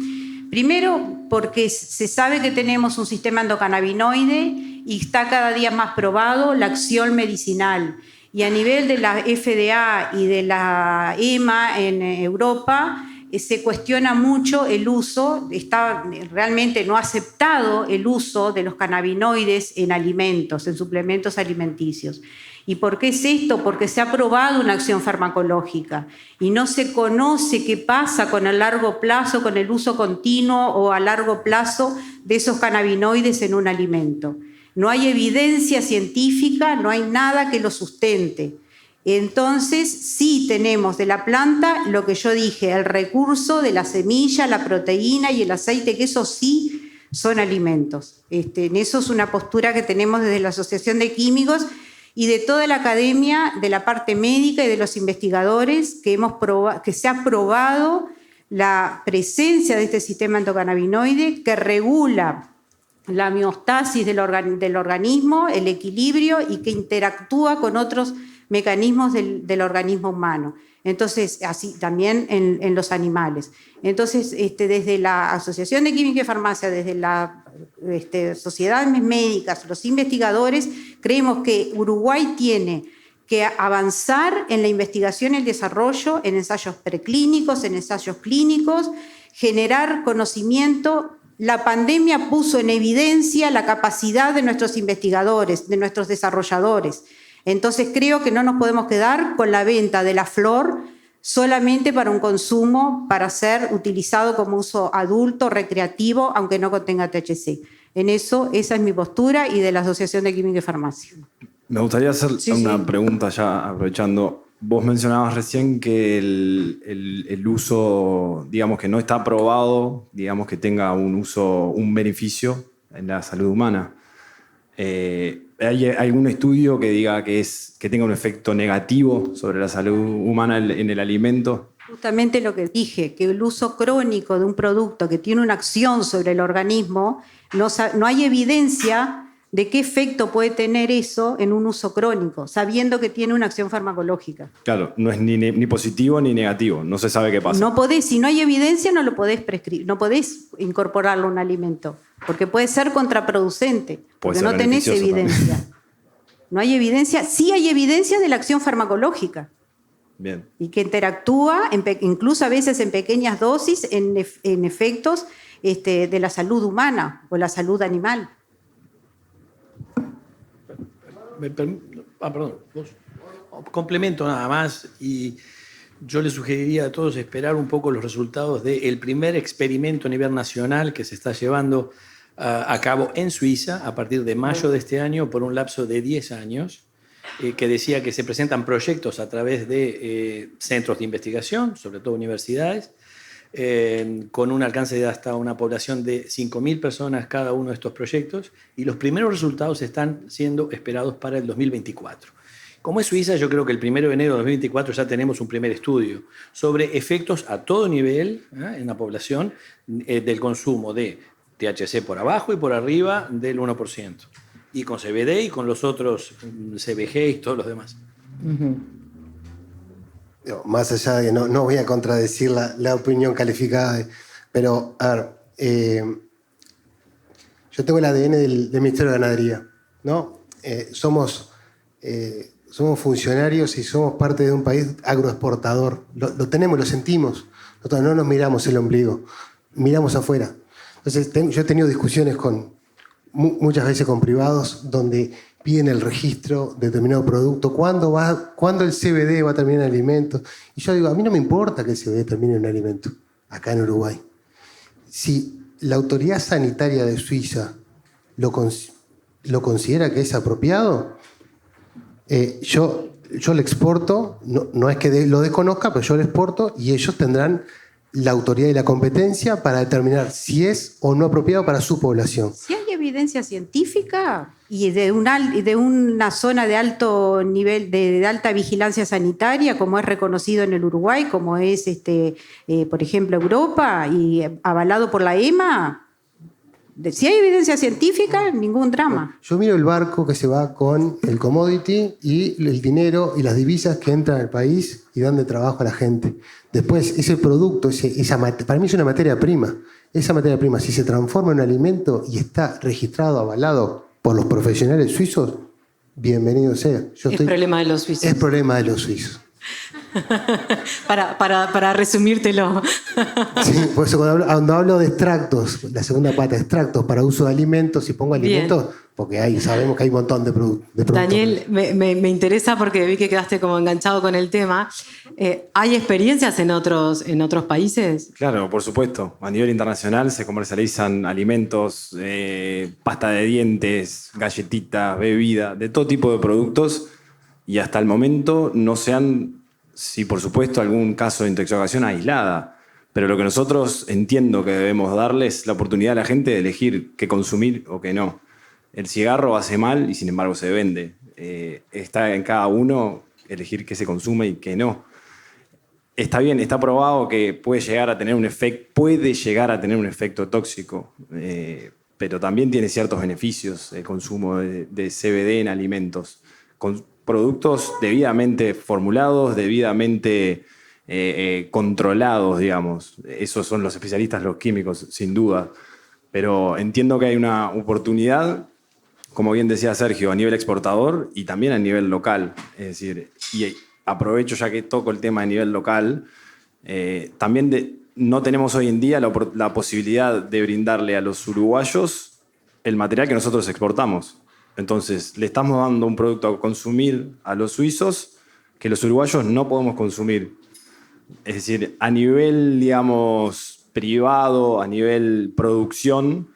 Primero, porque se sabe que tenemos un sistema endocannabinoide y está cada día más probado la acción medicinal. Y a nivel de la FDA y de la EMA en Europa, se cuestiona mucho el uso, está realmente no aceptado el uso de los cannabinoides en alimentos, en suplementos alimenticios. ¿Y por qué es esto? Porque se ha probado una acción farmacológica y no se conoce qué pasa con el largo plazo, con el uso continuo o a largo plazo de esos cannabinoides en un alimento. No hay evidencia científica, no hay nada que lo sustente. Entonces, sí tenemos de la planta lo que yo dije, el recurso de la semilla, la proteína y el aceite, que eso sí son alimentos. En eso es una postura que tenemos desde la Asociación de Químicos y de toda la academia, de la parte médica y de los investigadores, que se ha probado la presencia de este sistema endocannabinoide que regula la homeostasis del organismo, el equilibrio y que interactúa con otros mecanismos del organismo humano. Entonces, así también en los animales. Entonces, desde la Asociación de Química y Farmacia, desde las sociedades médicas, los investigadores, creemos que Uruguay tiene que avanzar en la investigación y el desarrollo, en ensayos preclínicos, en ensayos clínicos, generar conocimiento. La pandemia puso en evidencia la capacidad de nuestros investigadores, de nuestros desarrolladores. Entonces creo que no nos podemos quedar con la venta de la flor solamente para un consumo, para ser utilizado como uso adulto, recreativo, aunque no contenga THC. En eso, esa es mi postura y de la Asociación de Química y Farmacia. Me gustaría hacer una pregunta ya aprovechando. Vos mencionabas recién que el uso, digamos que no está probado, digamos que tenga un beneficio en la salud humana. ¿Hay algún estudio que diga que tenga un efecto negativo sobre la salud humana en el alimento? Justamente lo que dije, que el uso crónico de un producto que tiene una acción sobre el organismo, no hay evidencia de qué efecto puede tener eso en un uso crónico, sabiendo que tiene una acción farmacológica. Claro, no es ni positivo ni negativo, no se sabe qué pasa. No podés, si no hay evidencia, no lo podés prescribir, no podés incorporarlo a un alimento, porque puede ser contraproducente, porque no tenés evidencia. También. No hay evidencia, sí hay evidencia de la acción farmacológica. Bien. Y que interactúa, incluso a veces en pequeñas dosis, en efectos de la salud humana o la salud animal. Perdón, vos. Complemento nada más y yo le sugeriría a todos esperar un poco los resultados del primer experimento a nivel nacional que se está llevando a cabo en Suiza a partir de mayo de este año por un lapso de 10 años, que decía que se presentan proyectos a través de centros de investigación, sobre todo universidades, con un alcance de hasta una población de 5.000 personas cada uno de estos proyectos, y los primeros resultados están siendo esperados para el 2024. Como es Suiza, yo creo que el 1 de enero de 2024 ya tenemos un primer estudio sobre efectos a todo nivel en la población del consumo de THC por abajo y por arriba del 1%, y con CBD y con los otros CBG y todos los demás. Uh-huh. Más allá de que no voy a contradecir la opinión calificada, pero a ver, yo tengo el ADN del Ministerio de Ganadería, ¿no? Somos funcionarios y somos parte de un país agroexportador. Lo tenemos, lo sentimos. Nosotros no nos miramos el ombligo, miramos afuera. Entonces, yo he tenido discusiones muchas veces con privados donde piden el registro de determinado producto, ¿cuándo el CBD va a terminar en alimentos? Y yo digo, a mí no me importa que el CBD termine en un alimento, acá en Uruguay. Si la autoridad sanitaria de Suiza lo considera que es apropiado, yo yo le exporto, no es que lo desconozca, pero yo le exporto y ellos tendrán la autoridad y la competencia para determinar si es o no apropiado para su población. Si hay evidencia científica y de una zona de alto nivel, de alta vigilancia sanitaria, como es reconocido en el Uruguay, como es, por ejemplo, Europa, y avalado por la EMA, si hay evidencia científica, ningún drama. Yo miro el barco que se va con el commodity y el dinero y las divisas que entran al país y dan de trabajo a la gente. Después, ese producto, para mí es una materia prima. Esa materia prima, si se transforma en un alimento y está registrado, avalado por los profesionales suizos, bienvenido sea. Es problema de los suizos. Es problema de los suizos. para resumírtelo. Sí, por eso cuando hablo de extractos, la segunda pata, extractos para uso de alimentos, y pongo alimentos, Bien. porque sabemos que hay un montón de productos. Daniel, me interesa porque vi que quedaste como enganchado con el tema. ¿Hay experiencias en otros países? Claro, por supuesto. A nivel internacional se comercializan alimentos, pasta de dientes, galletitas, bebida, de todo tipo de productos, y hasta el momento no se han, sí, por supuesto, algún caso de intoxicación aislada, pero lo que nosotros entiendo que debemos darles es la oportunidad a la gente de elegir qué consumir o qué no. El cigarro hace mal y sin embargo se vende. Está en cada uno elegir qué se consume y qué no. Está bien, está probado que puede llegar a tener un efecto tóxico, pero también tiene ciertos beneficios el consumo de CBD en alimentos. Con productos debidamente formulados, debidamente controlados, digamos. Esos son los especialistas, los químicos, sin duda. Pero entiendo que hay una oportunidad, como bien decía Sergio, a nivel exportador y también a nivel local. Es decir, y aprovecho ya que toco el tema a nivel local, también no tenemos hoy en día la posibilidad de brindarle a los uruguayos el material que nosotros exportamos. Entonces, le estamos dando un producto a consumir a los suizos que los uruguayos no podemos consumir. Es decir, a nivel, digamos, privado, a nivel producción,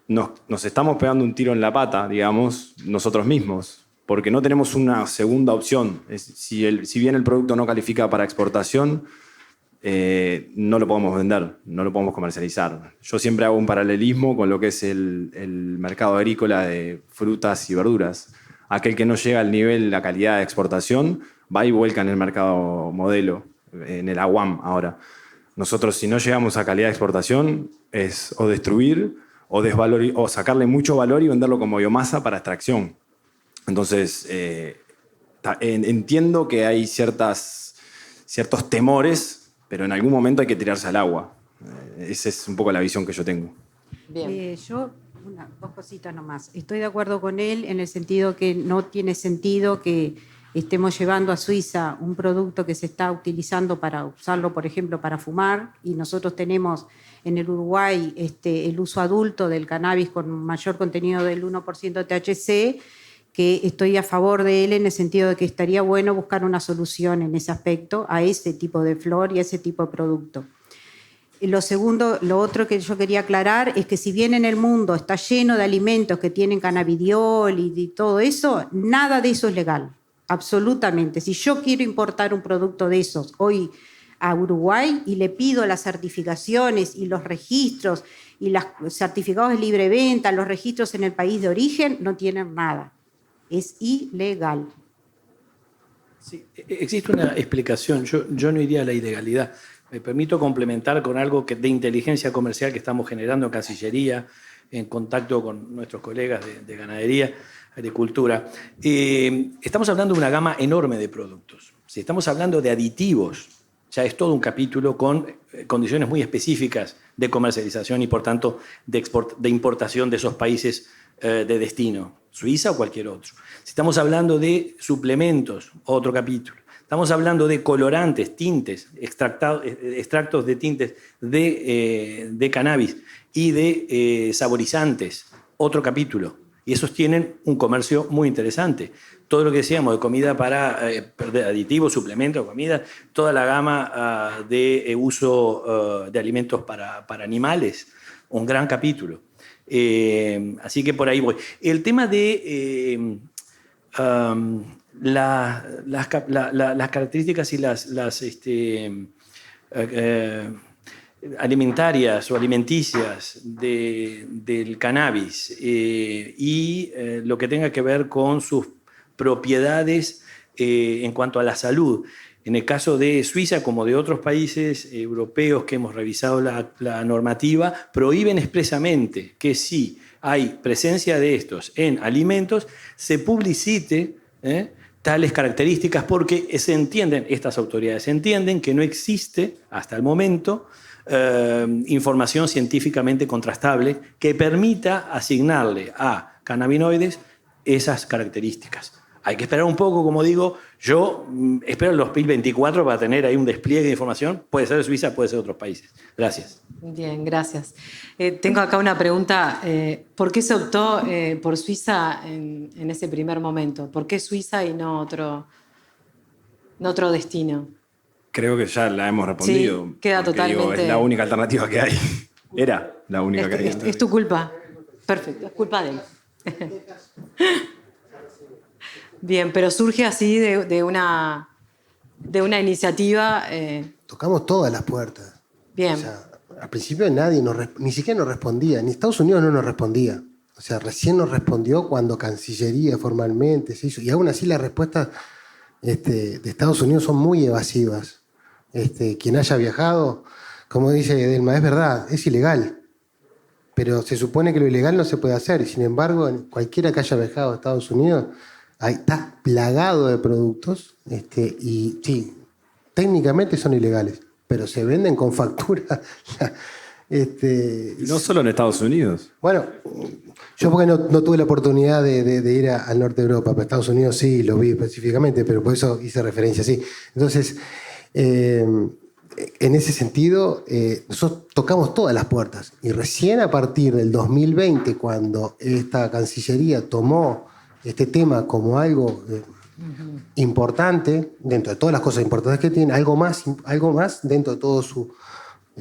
nos estamos pegando un tiro en la pata, digamos, nosotros mismos, porque no tenemos una segunda opción. Si bien el producto no califica para exportación, no lo podemos vender, no lo podemos comercializar. Yo siempre hago un paralelismo con lo que es el mercado agrícola de frutas y verduras. Aquel que no llega al nivel, la calidad de exportación, va y vuelca en el mercado modelo, en el AWAM ahora. Nosotros, si no llegamos a calidad de exportación, es o destruir o sacarle mucho valor y venderlo como biomasa para extracción. Entonces, entiendo que hay ciertos temores, pero en algún momento hay que tirarse al agua. Esa es un poco la visión que yo tengo. Bien. Yo, dos cositas nomás. Estoy de acuerdo con él en el sentido que no tiene sentido que estemos llevando a Suiza un producto que se está utilizando para usarlo, por ejemplo, para fumar, y nosotros tenemos en el Uruguay el uso adulto del cannabis con mayor contenido del 1% de THC, que estoy a favor de él en el sentido de que estaría bueno buscar una solución en ese aspecto a ese tipo de flor y a ese tipo de producto. Lo otro que yo quería aclarar es que si bien en el mundo está lleno de alimentos que tienen cannabidiol y todo eso, nada de eso es legal, absolutamente. Si yo quiero importar un producto de esos hoy a Uruguay y le pido las certificaciones y los registros y los certificados de libre venta, los registros en el país de origen, no tienen nada. Es ilegal. Sí, existe una explicación. Yo no iría a la ilegalidad. Me permito complementar con algo de inteligencia comercial que estamos generando en Cancillería, en contacto con nuestros colegas de ganadería, agricultura. Estamos hablando de una gama enorme de productos. Si estamos hablando de aditivos, ya es todo un capítulo con condiciones muy específicas de comercialización y, por tanto, de importación de esos países de destino, Suiza o cualquier otro. Si estamos hablando de suplementos, otro capítulo. Estamos hablando de colorantes, tintes, extractos de tintes de cannabis y de saborizantes, otro capítulo. Y esos tienen un comercio muy interesante. Todo lo que decíamos de comida para aditivos, suplementos, comida, toda la gama de uso de alimentos para animales, un gran capítulo. Así que por ahí voy. El tema de las características y las alimentarias o alimenticias del cannabis y lo que tenga que ver con sus propiedades en cuanto a la salud. En el caso de Suiza, como de otros países europeos que hemos revisado la normativa, prohíben expresamente que si hay presencia de estos en alimentos, se publicite tales características porque estas autoridades entienden que no existe hasta el momento información científicamente contrastable que permita asignarle a cannabinoides esas características. Hay que esperar un poco, como digo, yo espero el 2024 para tener ahí un despliegue de información. Puede ser de Suiza, puede ser de otros países. Gracias. Bien, gracias. Tengo acá una pregunta. ¿Por qué se optó por Suiza en ese primer momento? ¿Por qué Suiza y no otro destino? Creo que ya la hemos respondido. Sí, queda totalmente... Digo, es la única alternativa que hay. Era la única que había. Es tu culpa. Perfecto, es culpa de él. Bien, pero surge así de una iniciativa... Tocamos todas las puertas. Bien. O sea, al principio nadie ni siquiera nos respondía, ni Estados Unidos no nos respondía. O sea, recién nos respondió cuando Cancillería formalmente se hizo. Y aún así las respuestas de Estados Unidos son muy evasivas. Quien haya viajado, como dice Delma, es verdad, es ilegal. Pero se supone que lo ilegal no se puede hacer. Y sin embargo, cualquiera que haya viajado a Estados Unidos está plagado de productos y sí, técnicamente son ilegales, pero se venden con factura. No solo en Estados Unidos. Bueno, yo porque no tuve la oportunidad de ir al norte de Europa, pero Estados Unidos sí, lo vi específicamente, pero por eso hice referencia, sí. Entonces, en ese sentido, nosotros tocamos todas las puertas y recién a partir del 2020, cuando esta Cancillería tomó este tema como algo importante, dentro de todas las cosas importantes que tiene, algo más dentro de todo sus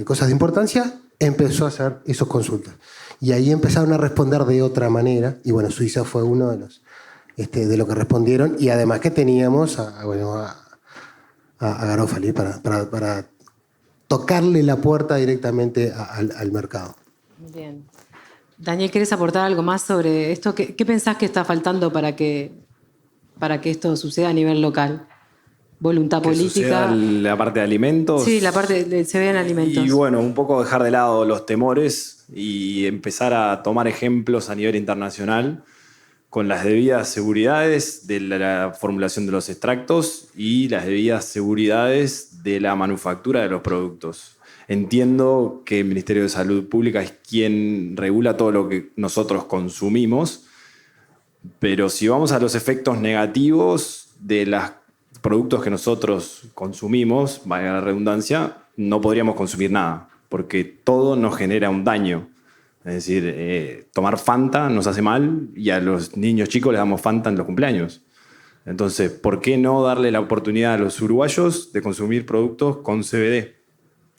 cosas de importancia, empezó a hacer esas consultas. Y ahí empezaron a responder de otra manera, y bueno, Suiza fue uno de los de lo que respondieron, y además que teníamos a Garofali para tocarle la puerta directamente al mercado. Bien. Daniel, ¿querés aportar algo más sobre esto? ¿Qué pensás que está faltando para que esto suceda a nivel local? ¿Voluntad política? La parte de alimentos. Sí, la parte se ve en alimentos. Y bueno, un poco dejar de lado los temores y empezar a tomar ejemplos a nivel internacional con las debidas seguridades de la formulación de los extractos y las debidas seguridades de la manufactura de los productos. Entiendo que el Ministerio de Salud Pública es quien regula todo lo que nosotros consumimos, pero si vamos a los efectos negativos de los productos que nosotros consumimos, valga la redundancia, no podríamos consumir nada, porque todo nos genera un daño. Es decir, tomar Fanta nos hace mal y a los niños chicos les damos Fanta en los cumpleaños. Entonces, ¿por qué no darle la oportunidad a los uruguayos de consumir productos con CBD?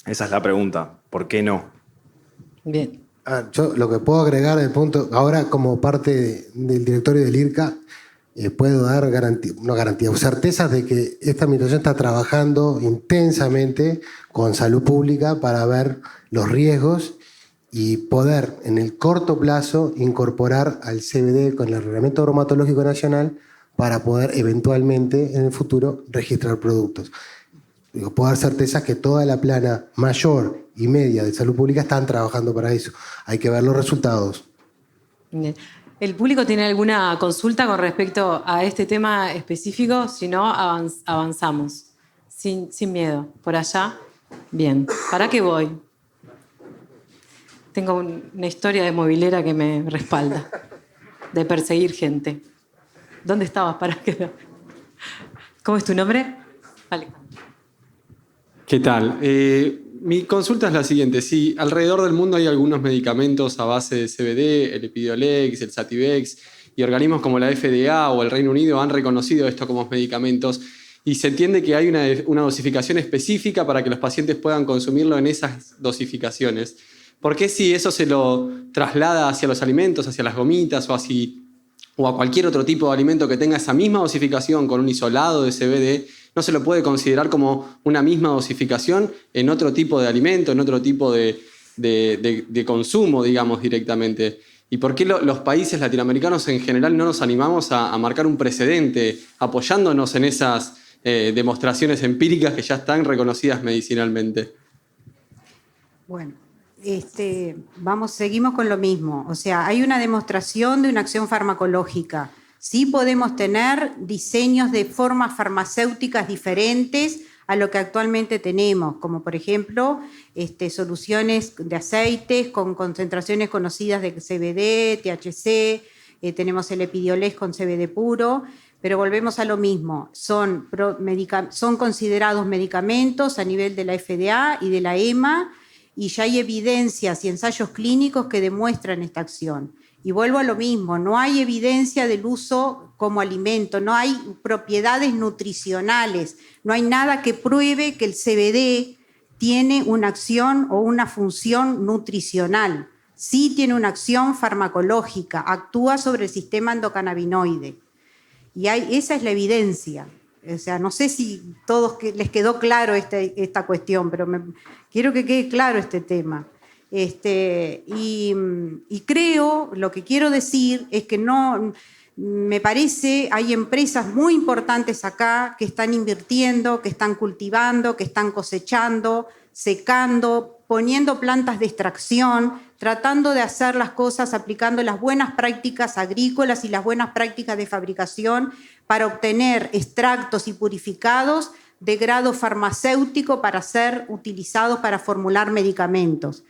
Esa es la pregunta. ¿Por qué no? Bien. Yo lo que puedo agregar del punto, ahora como parte del directorio del IRCA, puedo dar certezas de que esta administración está trabajando intensamente con salud pública para ver los riesgos y poder en el corto plazo incorporar al CBD con el Reglamento Bromatológico Nacional para poder eventualmente en el futuro registrar productos. Puedo dar certeza que toda la plana mayor y media de salud pública están trabajando para eso. Hay que ver los resultados. Bien. ¿El público tiene alguna consulta con respecto a este tema específico? Si no, avanzamos. Sin miedo. ¿Por allá? Bien. ¿Para qué voy? Tengo una historia de movilera que me respalda. De perseguir gente. ¿Dónde estabas? ¿Cómo es tu nombre? Alejandro. ¿Qué tal? Mi consulta es la siguiente. Si alrededor del mundo hay algunos medicamentos a base de CBD, el Epidiolex, el Sativex, y organismos como la FDA o el Reino Unido han reconocido esto como medicamentos, y se entiende que hay una dosificación específica para que los pacientes puedan consumirlo en esas dosificaciones, ¿por qué si eso se lo traslada hacia los alimentos, hacia las gomitas o o a cualquier otro tipo de alimento que tenga esa misma dosificación con un isolado de CBD, no se lo puede considerar como una misma dosificación en otro tipo de alimento, en otro tipo de consumo, digamos, directamente. ¿Y por qué los países latinoamericanos en general no nos animamos a marcar un precedente apoyándonos en esas demostraciones empíricas que ya están reconocidas medicinalmente? Bueno, seguimos con lo mismo. O sea, hay una demostración de una acción farmacológica. Sí podemos tener diseños de formas farmacéuticas diferentes a lo que actualmente tenemos, como por ejemplo soluciones de aceites con concentraciones conocidas de CBD, THC, tenemos el Epidiolex con CBD puro, pero volvemos a lo mismo, son considerados medicamentos a nivel de la FDA y de la EMA, y ya hay evidencias y ensayos clínicos que demuestran esta acción. Y vuelvo a lo mismo, no hay evidencia del uso como alimento, no hay propiedades nutricionales, no hay nada que pruebe que el CBD tiene una acción o una función nutricional. Sí tiene una acción farmacológica, actúa sobre el sistema endocannabinoide. Y esa es la evidencia. O sea, no sé si a todos les quedó claro esta cuestión, pero quiero que quede claro este tema. Y creo, lo que quiero decir es que no, me parece, hay empresas muy importantes acá que están invirtiendo, que están cultivando, que están cosechando, secando, poniendo plantas de extracción, tratando de hacer las cosas aplicando las buenas prácticas agrícolas y las buenas prácticas de fabricación para obtener extractos y purificados de grado farmacéutico para ser utilizados para formular medicamentos.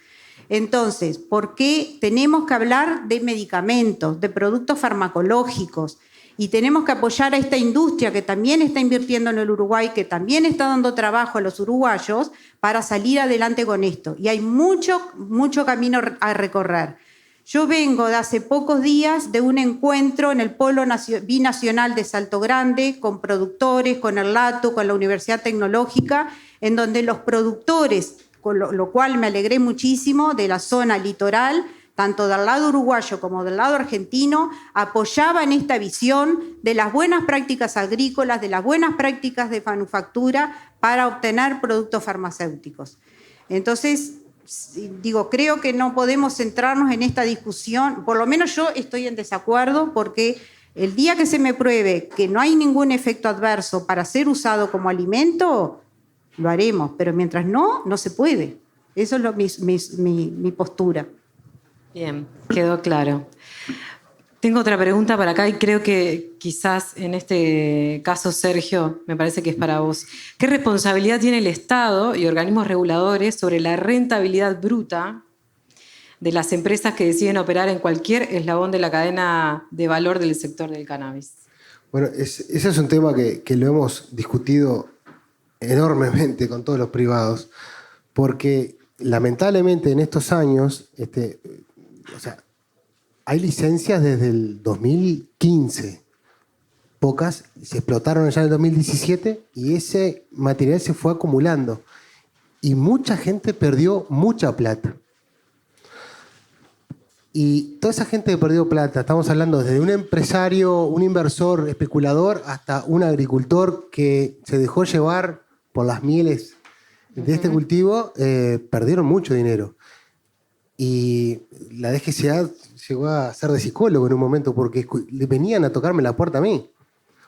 Entonces, ¿por qué tenemos que hablar de medicamentos, de productos farmacológicos? Y tenemos que apoyar a esta industria que también está invirtiendo en el Uruguay, que también está dando trabajo a los uruguayos para salir adelante con esto. Y hay mucho camino a recorrer. Yo vengo de hace pocos días de un encuentro en el Polo Binacional de Salto Grande con productores, con el LATU, con la Universidad Tecnológica, en donde los productores, con lo cual me alegré muchísimo, de la zona litoral, tanto del lado uruguayo como del lado argentino, apoyaban esta visión de las buenas prácticas agrícolas, de las buenas prácticas de manufactura para obtener productos farmacéuticos. Entonces, digo, creo que no podemos centrarnos en esta discusión, por lo menos yo estoy en desacuerdo, porque el día que se me pruebe que no hay ningún efecto adverso para ser usado como alimento, lo haremos, pero mientras no se puede. Eso es mi postura. Bien, quedó claro. Tengo otra pregunta para acá y creo que quizás en este caso, Sergio, me parece que es para vos. ¿Qué responsabilidad tiene el Estado y organismos reguladores sobre la rentabilidad bruta de las empresas que deciden operar en cualquier eslabón de la cadena de valor del sector del cannabis? Bueno, ese es un tema que lo hemos discutido enormemente con todos los privados, porque lamentablemente en estos años, hay licencias desde el 2015, pocas, se explotaron ya en el 2017 y ese material se fue acumulando y mucha gente perdió mucha plata. Y toda esa gente que perdió plata, estamos hablando desde un empresario, un inversor, especulador, hasta un agricultor que se dejó llevar por las mieles de este cultivo, perdieron mucho dinero. Y la DGCA llegó a ser de psicólogo en un momento porque le venían a tocarme la puerta a mí.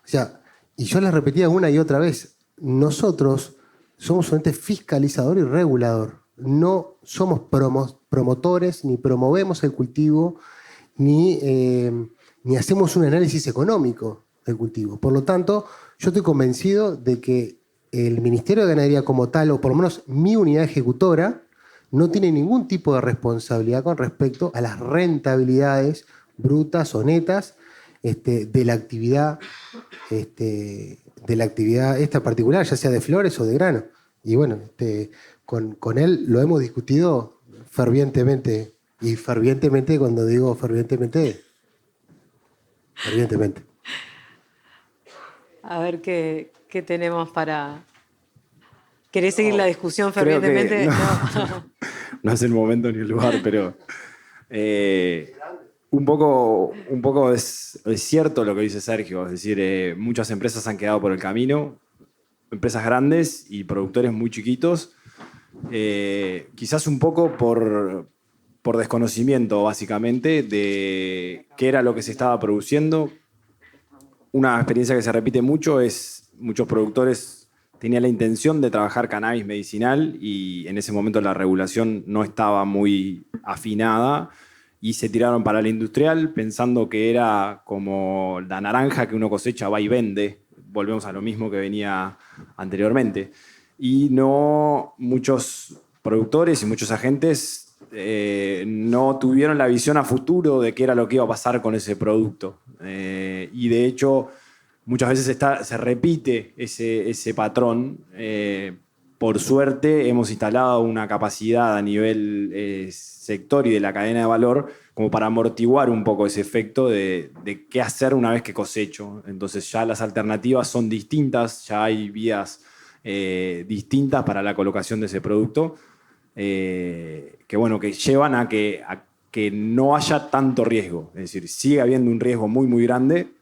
O sea, y yo les repetía una y otra vez, nosotros somos un ente fiscalizador y regulador. No somos promotores, ni promovemos el cultivo, ni hacemos un análisis económico del cultivo. Por lo tanto, yo estoy convencido de que el Ministerio de Ganadería como tal, o por lo menos mi unidad ejecutora, no tiene ningún tipo de responsabilidad con respecto a las rentabilidades brutas o netas de la actividad esta particular, ya sea de flores o de grano. Y bueno, con él lo hemos discutido fervientemente. Y fervientemente, cuando digo fervientemente. A ver qué tenemos para... ¿Querés seguir la discusión fervientemente? No es el momento ni el lugar, pero Un poco es cierto lo que dice Sergio, es decir, muchas empresas han quedado por el camino, empresas grandes y productores muy chiquitos, quizás un poco por desconocimiento básicamente de qué era lo que se estaba produciendo. Una experiencia que se repite mucho es muchos productores tenían la intención de trabajar cannabis medicinal y en ese momento la regulación no estaba muy afinada y se tiraron para la industrial pensando que era como la naranja que uno cosecha, va y vende. Volvemos a lo mismo que venía anteriormente. Y no muchos productores y muchos agentes no tuvieron la visión a futuro de qué era lo que iba a pasar con ese producto. Y de hecho, muchas veces se repite ese patrón. Por suerte, hemos instalado una capacidad a nivel sector y de la cadena de valor como para amortiguar un poco ese efecto de qué hacer una vez que cosecho. Entonces ya las alternativas son distintas, ya hay vías distintas para la colocación de ese producto que llevan a que no haya tanto riesgo. Es decir, sigue habiendo un riesgo muy, muy grande,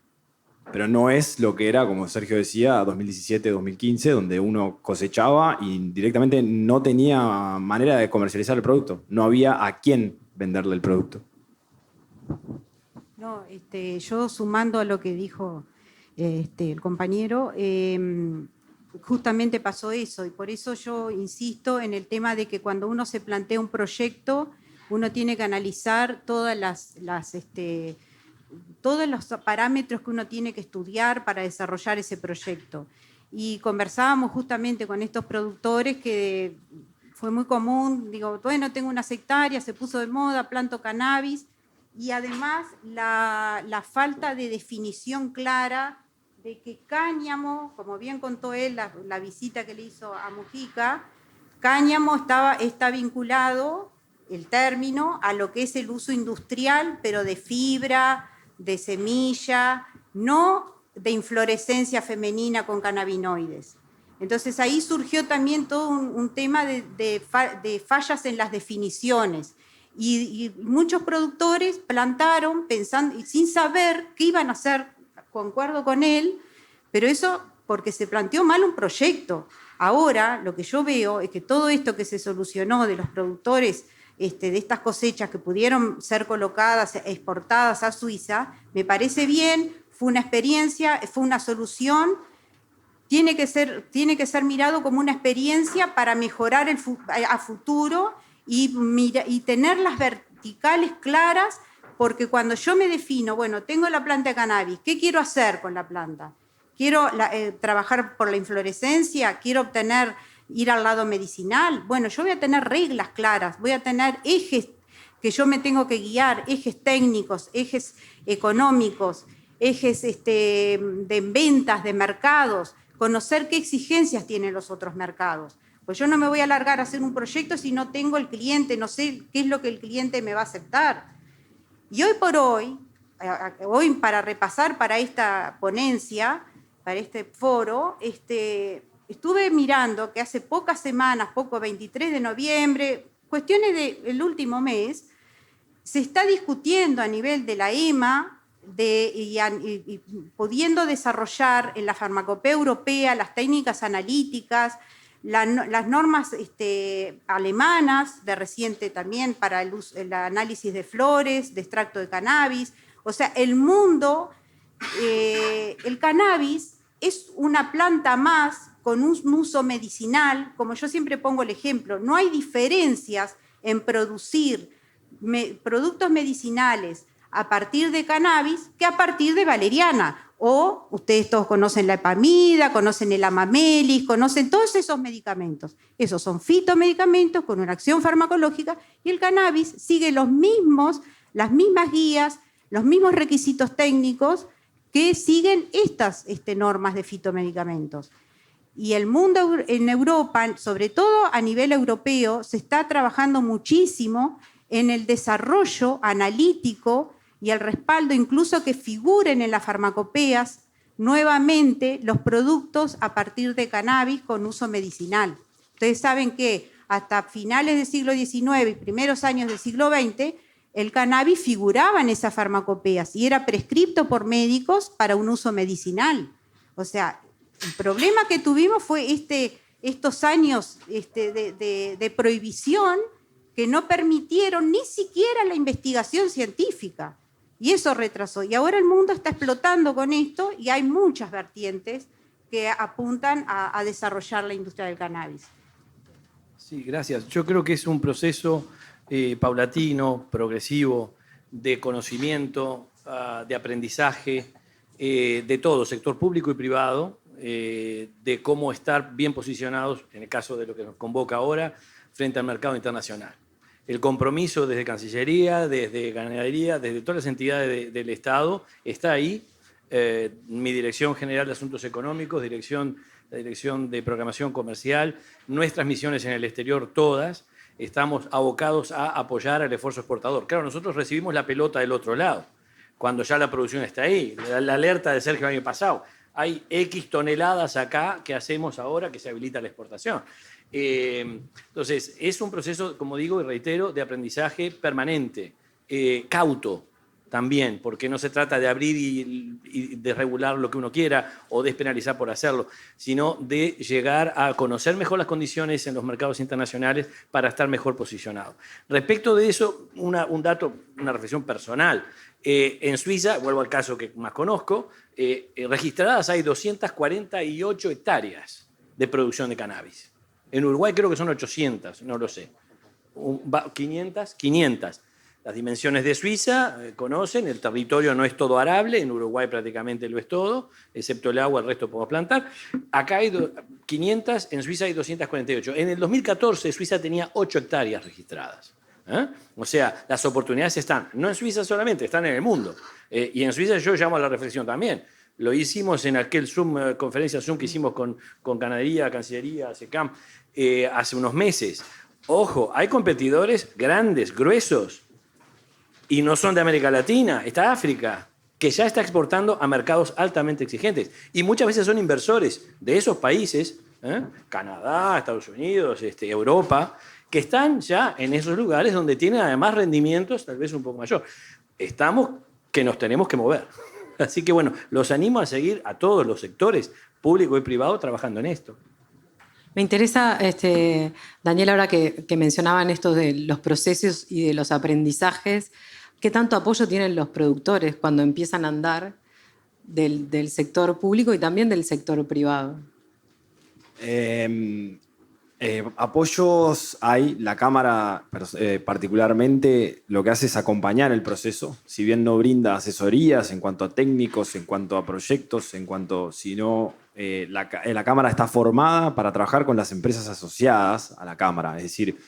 pero no es lo que era, como Sergio decía, 2017, 2015, donde uno cosechaba y directamente no tenía manera de comercializar el producto. No había a quién venderle el producto. No, yo sumando a lo que dijo el compañero, justamente pasó eso y por eso yo insisto en el tema de que cuando uno se plantea un proyecto, uno tiene que analizar todos los parámetros que uno tiene que estudiar para desarrollar ese proyecto. Y conversábamos justamente con estos productores que fue muy común, digo, bueno, tengo unas hectáreas, se puso de moda, planto cannabis, y además la falta de definición clara de que cáñamo, como bien contó él, la visita que le hizo a Mujica, cáñamo está vinculado, el término, a lo que es el uso industrial, pero de fibra, de semilla, no de inflorescencia femenina con cannabinoides. Entonces ahí surgió también todo un tema de fallas en las definiciones y muchos productores plantaron pensando, sin saber qué iban a hacer, concuerdo con él, pero eso porque se planteó mal un proyecto. Ahora lo que yo veo es que todo esto que se solucionó de los productores de estas cosechas que pudieron ser colocadas, exportadas a Suiza, me parece bien, fue una experiencia, fue una solución, tiene que ser mirado como una experiencia para mejorar a futuro y tener las verticales claras, porque cuando yo me defino, bueno, tengo la planta de cannabis, ¿qué quiero hacer con la planta? ¿Quiero trabajar por la inflorescencia? ¿Quiero ir al lado medicinal? Bueno, yo voy a tener reglas claras, voy a tener ejes que yo me tengo que guiar, ejes técnicos, ejes económicos, ejes de ventas, de mercados, conocer qué exigencias tienen los otros mercados. Pues yo no me voy a largar a hacer un proyecto si no tengo el cliente, no sé qué es lo que el cliente me va a aceptar. Y hoy por hoy para repasar para esta ponencia, para este foro, estuve mirando que hace pocas semanas, 23 de noviembre, cuestiones del último mes, se está discutiendo a nivel de la EMA y pudiendo desarrollar en la farmacopea europea las técnicas analíticas, las normas alemanas de reciente también para el análisis de flores, de extracto de cannabis. O sea, el mundo, el cannabis es una planta más con un uso medicinal. Como yo siempre pongo el ejemplo, no hay diferencias en producir productos medicinales a partir de cannabis que a partir de valeriana. O ustedes todos conocen la epamida, conocen el amamelis, conocen todos esos medicamentos. Esos son fitomedicamentos con una acción farmacológica y el cannabis sigue las mismas guías, los mismos requisitos técnicos que siguen estas normas de fitomedicamentos. Y el mundo en Europa, sobre todo a nivel europeo, se está trabajando muchísimo en el desarrollo analítico y el respaldo, incluso que figuren en las farmacopeas nuevamente los productos a partir de cannabis con uso medicinal. Ustedes saben que hasta finales del siglo XIX y primeros años del siglo XX, el cannabis figuraba en esas farmacopeas y era prescripto por médicos para un uso medicinal. O sea, el problema que tuvimos fue estos años de prohibición que no permitieron ni siquiera la investigación científica. Y eso retrasó. Y ahora el mundo está explotando con esto y hay muchas vertientes que apuntan a desarrollar la industria del cannabis. Sí, gracias. Yo creo que es un proceso paulatino, progresivo, de conocimiento, de aprendizaje, de todo, sector público y privado, de cómo estar bien posicionados, en el caso de lo que nos convoca ahora, frente al mercado internacional. El compromiso desde Cancillería, desde Ganadería, desde todas las entidades del Estado, está ahí. Mi Dirección General de Asuntos Económicos, la Dirección de Programación Comercial, nuestras misiones en el exterior, todas, estamos abocados a apoyar al esfuerzo exportador. Claro, nosotros recibimos la pelota del otro lado, cuando ya la producción está ahí. La alerta de Sergio el año pasado. Hay X toneladas acá que hacemos ahora que se habilita la exportación. Entonces, es un proceso, como digo y reitero, de aprendizaje permanente, cauto también, porque no se trata de abrir y de regular lo que uno quiera o despenalizar por hacerlo, sino de llegar a conocer mejor las condiciones en los mercados internacionales para estar mejor posicionado. Respecto de eso, un dato, una reflexión personal. En Suiza, vuelvo al caso que más conozco, registradas hay 248 hectáreas de producción de cannabis. En Uruguay creo que son 800, no lo sé. 500. Las dimensiones de Suiza conocen, el territorio no es todo arable, en Uruguay prácticamente lo es todo, excepto el agua, el resto podemos plantar. Acá hay 500, en Suiza hay 248. En el 2014 Suiza tenía 8 hectáreas registradas. O sea, las oportunidades están, no en Suiza solamente, están en el mundo. Y en Suiza yo llamo a la reflexión también. Lo hicimos en aquel conferencia Zoom que hicimos con Ganadería, Cancillería, SECAM, hace unos meses. Ojo, hay competidores grandes, gruesos, y no son de América Latina, está África, que ya está exportando a mercados altamente exigentes. Y muchas veces son inversores de esos países, Canadá, Estados Unidos, Europa, que están ya en esos lugares donde tienen además rendimientos tal vez un poco mayor. Estamos que nos tenemos que mover. Así que bueno, los animo a seguir a todos los sectores, público y privado, trabajando en esto. Me interesa, Daniel, ahora que mencionaban esto de los procesos y de los aprendizajes, ¿qué tanto apoyo tienen los productores cuando empiezan a andar del sector público y también del sector privado? Apoyos hay, la Cámara particularmente lo que hace es acompañar el proceso, si bien no brinda asesorías en cuanto a técnicos, en cuanto a proyectos, sino la Cámara está formada para trabajar con las empresas asociadas a la Cámara, es decir,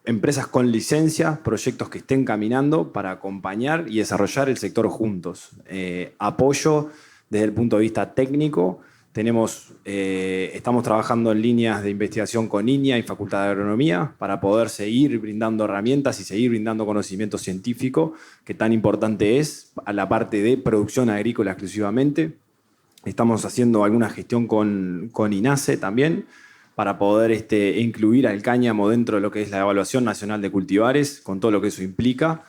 empresas con licencia, proyectos que estén caminando para acompañar y desarrollar el sector juntos. Apoyo desde el punto de vista técnico. Estamos trabajando en líneas de investigación con INIA y Facultad de Agronomía para poder seguir brindando herramientas y seguir brindando conocimiento científico, que tan importante es a la parte de producción agrícola exclusivamente. Estamos haciendo alguna gestión con INASE también para poder incluir al cáñamo dentro de lo que es la Evaluación Nacional de Cultivares, con todo lo que eso implica.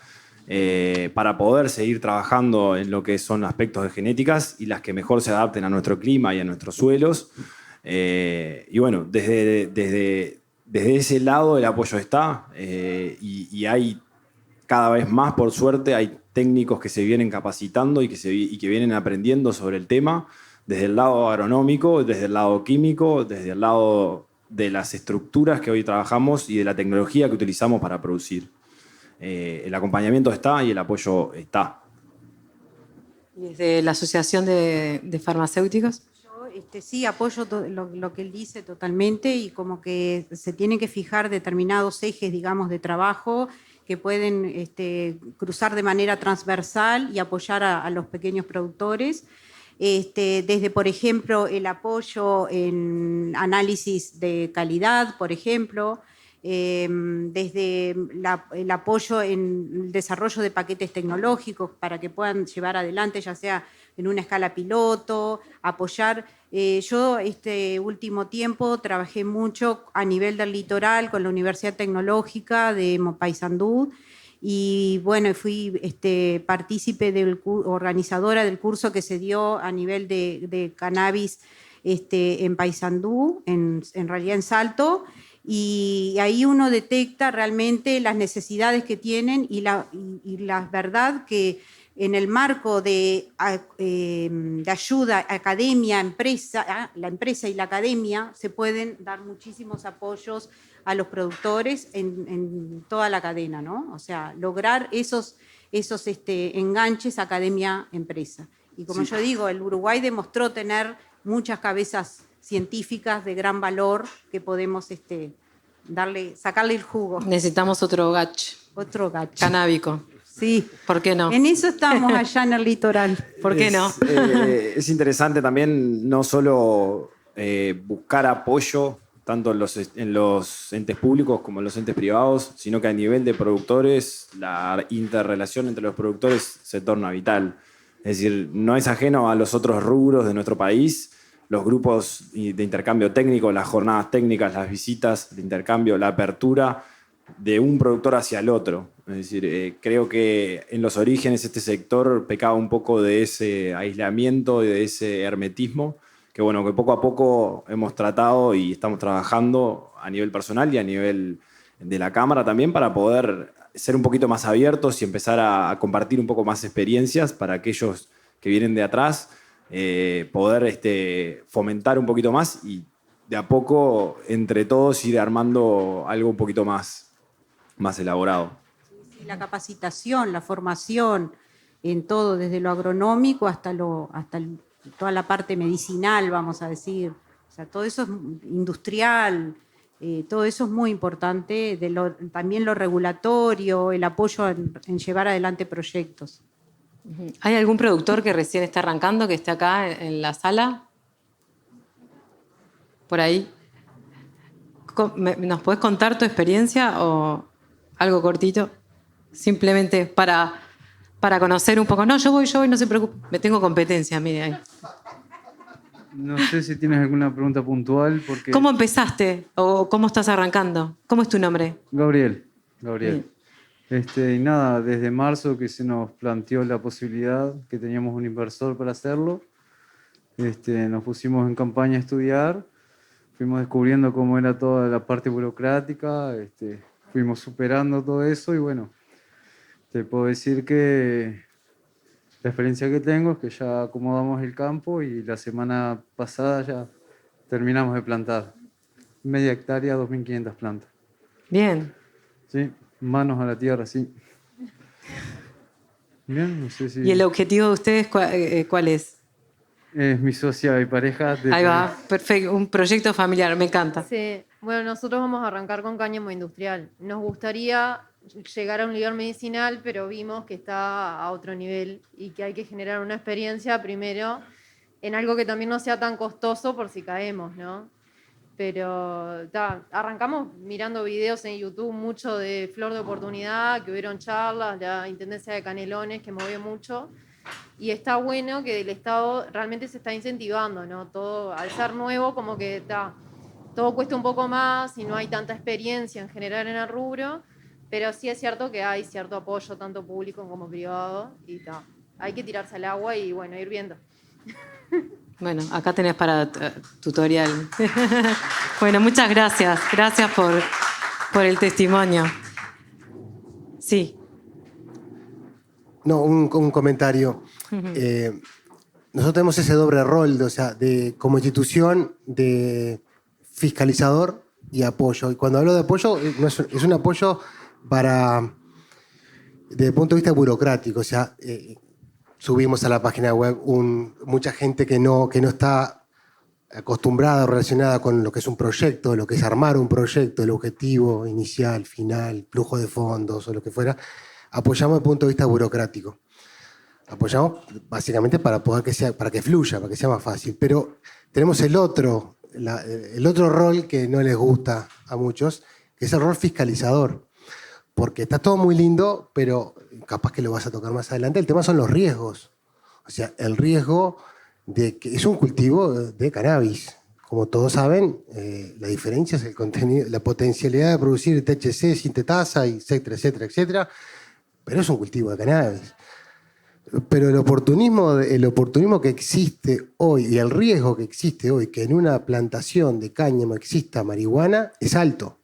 Para poder seguir trabajando en lo que son aspectos de genéticas y las que mejor se adapten a nuestro clima y a nuestros suelos. Y bueno, desde ese lado el apoyo está y hay cada vez más, por suerte, hay técnicos que se vienen capacitando y que vienen aprendiendo sobre el tema, desde el lado agronómico, desde el lado químico, desde el lado de las estructuras que hoy trabajamos y de la tecnología que utilizamos para producir. El acompañamiento está y el apoyo está. ¿Y desde la Asociación de Farmacéuticos? Yo sí apoyo lo que él dice totalmente y como que se tienen que fijar determinados ejes, digamos, de trabajo que pueden cruzar de manera transversal y apoyar a los pequeños productores. Desde, por ejemplo, el apoyo en análisis de calidad, por ejemplo, desde el apoyo en el desarrollo de paquetes tecnológicos para que puedan llevar adelante, ya sea en una escala piloto, apoyar. Yo este último tiempo trabajé mucho a nivel del litoral con la Universidad Tecnológica de Paysandú y bueno, fui partícipe organizadora del curso que se dio a nivel de cannabis en Paysandú, en realidad en Salto, y ahí uno detecta realmente las necesidades que tienen y la verdad que en el marco de ayuda, academia, empresa, la empresa y la academia, se pueden dar muchísimos apoyos a los productores en toda la cadena, ¿no? O sea, lograr esos enganches academia-empresa. Y como yo digo, el Uruguay demostró tener muchas cabezas científicas de gran valor que podemos sacarle el jugo. Necesitamos otro gach. Otro gach. Canábico. Sí. ¿Por qué no? En eso estamos allá en el litoral. ¿Por qué no? Es interesante también no solo buscar apoyo tanto en los entes públicos como en los entes privados, sino que a nivel de productores la interrelación entre los productores se torna vital. Es decir, no es ajeno a los otros rubros de nuestro país, los grupos de intercambio técnico, las jornadas técnicas, las visitas de intercambio, la apertura de un productor hacia el otro. Es decir, creo que en los orígenes este sector pecaba un poco de ese aislamiento y de ese hermetismo, que bueno, que poco a poco hemos tratado y estamos trabajando a nivel personal y a nivel de la Cámara también para poder ser un poquito más abiertos y empezar a compartir un poco más experiencias para aquellos que vienen de atrás, poder fomentar un poquito más y de a poco entre todos ir armando algo un poquito más elaborado. Sí, la capacitación, la formación en todo, desde lo agronómico hasta toda la parte medicinal, vamos a decir. O sea, todo eso es industrial, todo eso es muy importante, también lo regulatorio, el apoyo en llevar adelante proyectos. ¿Hay algún productor que recién está arrancando, que esté acá en la sala? ¿Por ahí? ¿Nos podés contar tu experiencia o algo cortito? Simplemente para conocer un poco. No, yo voy, no se preocupe. Me tengo competencia, mire ahí. No sé si tienes alguna pregunta puntual. Porque... ¿Cómo empezaste o cómo estás arrancando? ¿Cómo es tu nombre? Gabriel. Y nada, desde marzo que se nos planteó la posibilidad, que teníamos un inversor para hacerlo, nos pusimos en campaña a estudiar, fuimos descubriendo cómo era toda la parte burocrática, fuimos superando todo eso y bueno, te puedo decir que la experiencia que tengo es que ya acomodamos el campo y la semana pasada ya terminamos de plantar. 1/2 hectárea, 2.500 plantas. Bien. Sí, manos a la tierra, sí. Bien, no sé si... ¿Y el objetivo de ustedes cuál es? Es mi socia y pareja. Ahí va, perfecto. Un proyecto familiar, me encanta. Sí, bueno, nosotros vamos a arrancar con cáñamo industrial. Nos gustaría llegar a un nivel medicinal, pero vimos que está a otro nivel y que hay que generar una experiencia primero en algo que también no sea tan costoso por si caemos, ¿no? Pero arrancamos mirando videos en YouTube mucho de Flor de Oportunidad, que hubieron charlas, la Intendencia de Canelones, que movió mucho. Y está bueno que del Estado realmente se está incentivando, ¿no? Todo, al ser nuevo, como que todo cuesta un poco más y no hay tanta experiencia en general en el rubro, pero sí es cierto que hay cierto apoyo, tanto público como privado, y hay que tirarse al agua y bueno, ir viendo. Bueno, acá tenés para tutorial. Bueno, muchas gracias. Gracias por el testimonio. Sí. No, un comentario. Nosotros tenemos ese doble rol, como institución de fiscalizador y apoyo. Y cuando hablo de apoyo, es un apoyo desde el punto de vista burocrático. Subimos a la página web mucha gente que no está acostumbrada o relacionada con lo que es un proyecto, lo que es armar un proyecto, el objetivo inicial, final, flujo de fondos o lo que fuera. Apoyamos desde el punto de vista burocrático. Apoyamos básicamente para que fluya, para que sea más fácil. Pero tenemos el otro rol que no les gusta a muchos, que es el rol fiscalizador. Porque está todo muy lindo, pero capaz que lo vas a tocar más adelante. El tema son los riesgos. O sea, el riesgo de que es un cultivo de cannabis. Como todos saben, la diferencia es el contenido, la potencialidad de producir THC, sintetasa, etcétera, etcétera, etcétera. Pero es un cultivo de cannabis. Pero el oportunismo que existe hoy y el riesgo que existe hoy que en una plantación de cáñamo exista marihuana es alto.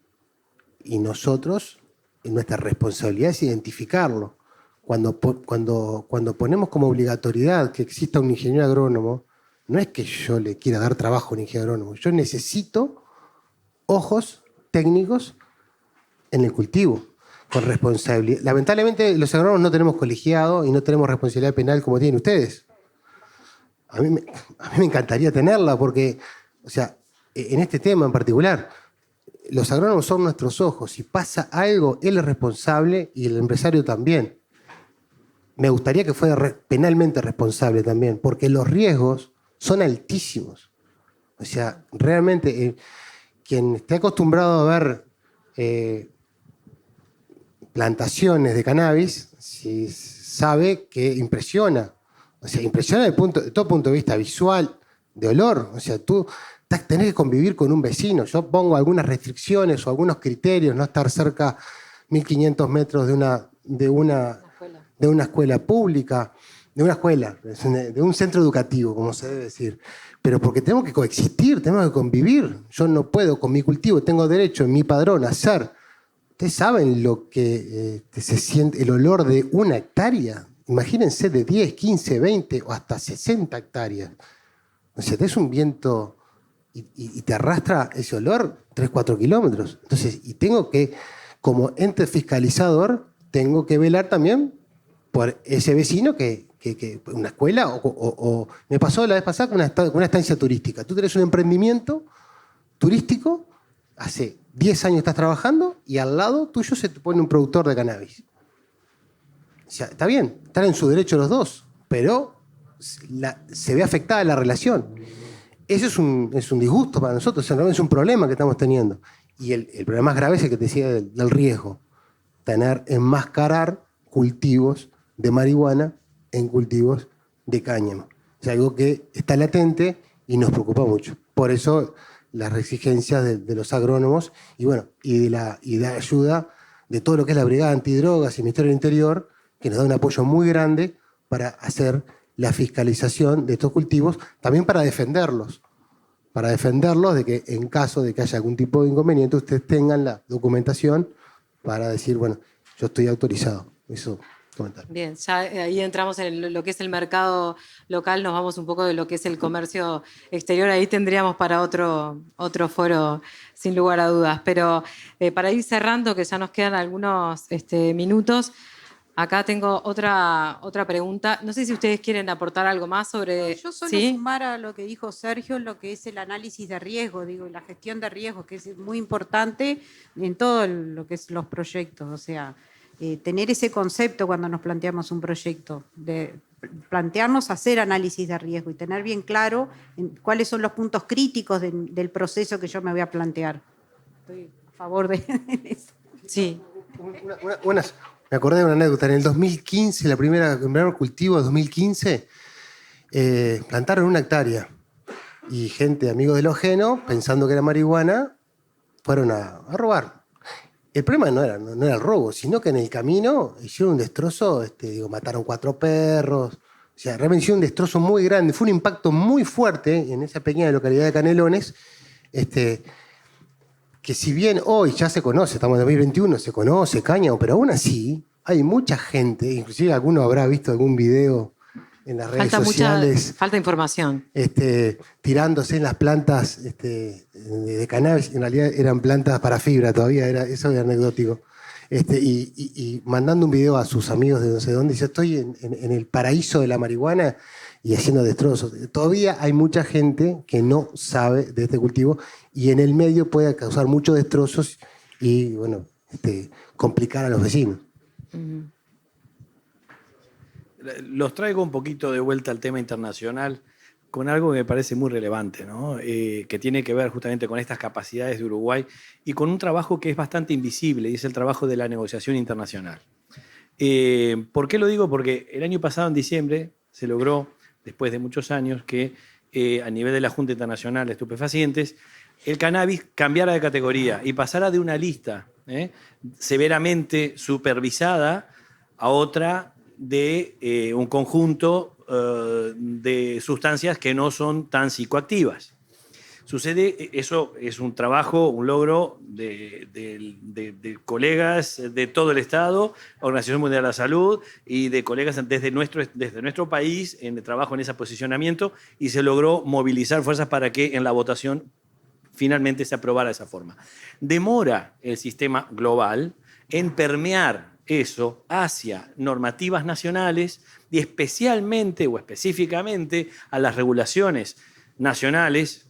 Y nosotros, nuestra responsabilidad es identificarlo. Cuando ponemos como obligatoriedad que exista un ingeniero agrónomo, no es que yo le quiera dar trabajo a un ingeniero agrónomo. Yo necesito ojos técnicos en el cultivo, con responsabilidad. Lamentablemente los agrónomos no tenemos colegiado y no tenemos responsabilidad penal como tienen ustedes. A mí me encantaría tenerla porque, o sea, en este tema en particular, los agrónomos son nuestros ojos. Si pasa algo, él es responsable y el empresario también. Me gustaría que fuera penalmente responsable también, porque los riesgos son altísimos. O sea, realmente, quien esté acostumbrado a ver plantaciones de cannabis, sabe que impresiona. O sea, impresiona de todo punto de vista visual, de olor. O sea, tú tenés que convivir con un vecino. Yo pongo algunas restricciones o algunos criterios, no estar cerca 1.500 metros de una escuela pública, de un centro educativo, como se debe decir. Pero porque tenemos que coexistir, tenemos que convivir. Yo no puedo con mi cultivo, tengo derecho en mi padrón a hacer. Ustedes saben lo que se siente, el olor de una hectárea. Imagínense de 10, 15, 20 o hasta 60 hectáreas. O sea, tenés un viento y te arrastra ese olor 3, 4 kilómetros. Entonces, y tengo que, como ente fiscalizador, tengo que velar también por ese vecino que una escuela o me pasó la vez pasada con una estancia turística. Tú tenés un emprendimiento turístico, hace 10 años estás trabajando y al lado tuyo se te pone un productor de cannabis. O sea, está bien, están en su derecho los dos, pero se ve afectada la relación. Eso es un disgusto para nosotros, es un problema que estamos teniendo. Y el problema más grave es el que te decía del riesgo. Enmascarar cultivos de marihuana en cultivos de cáñamo. Es algo que está latente y nos preocupa mucho. Por eso las exigencias de los agrónomos y de la ayuda de todo lo que es la Brigada Antidrogas y el Ministerio del Interior, que nos da un apoyo muy grande para hacer la fiscalización de estos cultivos, también para defenderlos de que en caso de que haya algún tipo de inconveniente, ustedes tengan la documentación para decir, bueno, yo estoy autorizado. Eso comentar. Bien, ya ahí entramos en lo que es el mercado local, nos vamos un poco de lo que es el comercio exterior, ahí tendríamos para otro foro, sin lugar a dudas. Pero para ir cerrando, que ya nos quedan algunos minutos, acá tengo otra pregunta. No sé si ustedes quieren aportar algo más sobre... Yo solo ¿sí? sumar a lo que dijo Sergio, lo que es el análisis de riesgo, y la gestión de riesgos, que es muy importante en todo lo que es los proyectos. O sea, tener ese concepto cuando nos planteamos un proyecto, de plantearnos hacer análisis de riesgo y tener bien claro cuáles son los puntos críticos del proceso que yo me voy a plantear. Estoy a favor de eso. Sí. Me acordé de una anécdota. En el 2015, el primer cultivo de 2015, plantaron 1 hectárea. Y gente, amigos de lo ajeno, pensando que era marihuana, fueron a robar. El problema no era el robo, sino que en el camino hicieron un destrozo, mataron 4 perros. O sea, realmente hicieron un destrozo muy grande. Fue un impacto muy fuerte en esa pequeña localidad de Canelones, que si bien hoy ya se conoce, estamos en 2021, se conoce cáñamo, pero aún así hay mucha gente, inclusive alguno habrá visto algún video en las redes sociales. Falta información. Tirándose en las plantas de cannabis, en realidad eran plantas para fibra todavía, eso era anecdótico. Y mandando un video a sus amigos de no sé dónde, dice, estoy en el paraíso de la marihuana y haciendo destrozos. Todavía hay mucha gente que no sabe de este cultivo y en el medio puede causar muchos destrozos y, bueno, complicar a los vecinos. Los traigo un poquito de vuelta al tema internacional con algo que me parece muy relevante, ¿no? Que tiene que ver justamente con estas capacidades de Uruguay y con un trabajo que es bastante invisible, y es el trabajo de la negociación internacional. ¿Por qué lo digo? Porque el año pasado, en diciembre, se logró, después de muchos años, que a nivel de la Junta Internacional de Estupefacientes, el cannabis cambiara de categoría y pasara de una lista severamente supervisada a otra de un conjunto de sustancias que no son tan psicoactivas. Sucede, eso es un trabajo, un logro de colegas de todo el Estado, Organización Mundial de la Salud y de colegas desde nuestro país en el trabajo en ese posicionamiento, y se logró movilizar fuerzas para que en la votación finalmente se aprobara de esa forma. Demora el sistema global en permear eso hacia normativas nacionales y especialmente o específicamente a las regulaciones nacionales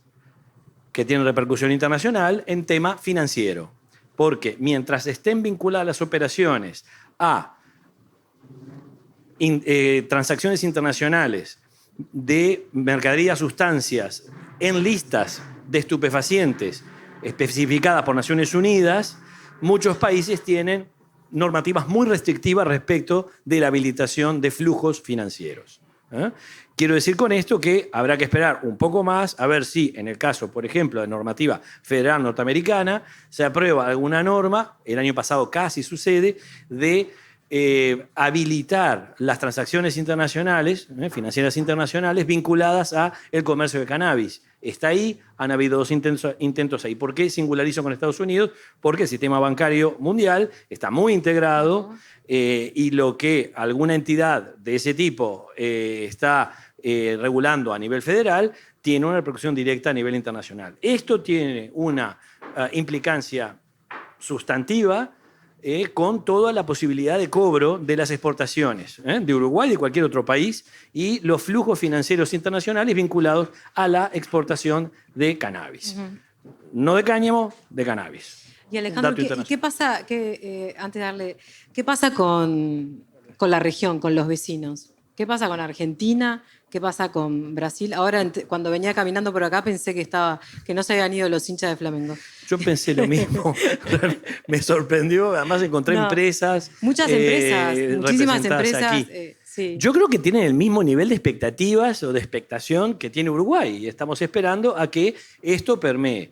que tienen repercusión internacional en tema financiero. Porque mientras estén vinculadas las operaciones a transacciones internacionales de mercaderías, sustancias en listas de estupefacientes especificadas por Naciones Unidas, muchos países tienen normativas muy restrictivas respecto de la habilitación de flujos financieros. Quiero decir con esto que habrá que esperar un poco más a ver si en el caso, por ejemplo, de normativa federal norteamericana, se aprueba alguna norma, el año pasado casi sucede, de habilitar las transacciones internacionales, financieras internacionales, vinculadas al comercio de cannabis. Está ahí, han habido 2 intentos ahí. ¿Por qué singularizo con Estados Unidos? Porque el sistema bancario mundial está muy integrado y lo que alguna entidad de ese tipo está regulando a nivel federal tiene una repercusión directa a nivel internacional. Esto tiene una implicancia sustantiva con toda la posibilidad de cobro de las exportaciones de Uruguay y de cualquier otro país y los flujos financieros internacionales vinculados a la exportación de cannabis. No de cáñamo, de cannabis. Y Alejandro, ¿qué pasa, antes de darle, qué pasa con la región, con los vecinos? ¿Qué pasa con Argentina? ¿Qué pasa con Brasil? Ahora, cuando venía caminando por acá, pensé que no se habían ido los hinchas de Flamengo. Yo pensé lo mismo. Me sorprendió. Además, encontré empresas. Muchas empresas, muchísimas empresas. Aquí. Sí. Yo creo que tienen el mismo nivel de expectativas o de expectación que tiene Uruguay. Y estamos esperando a que esto permee.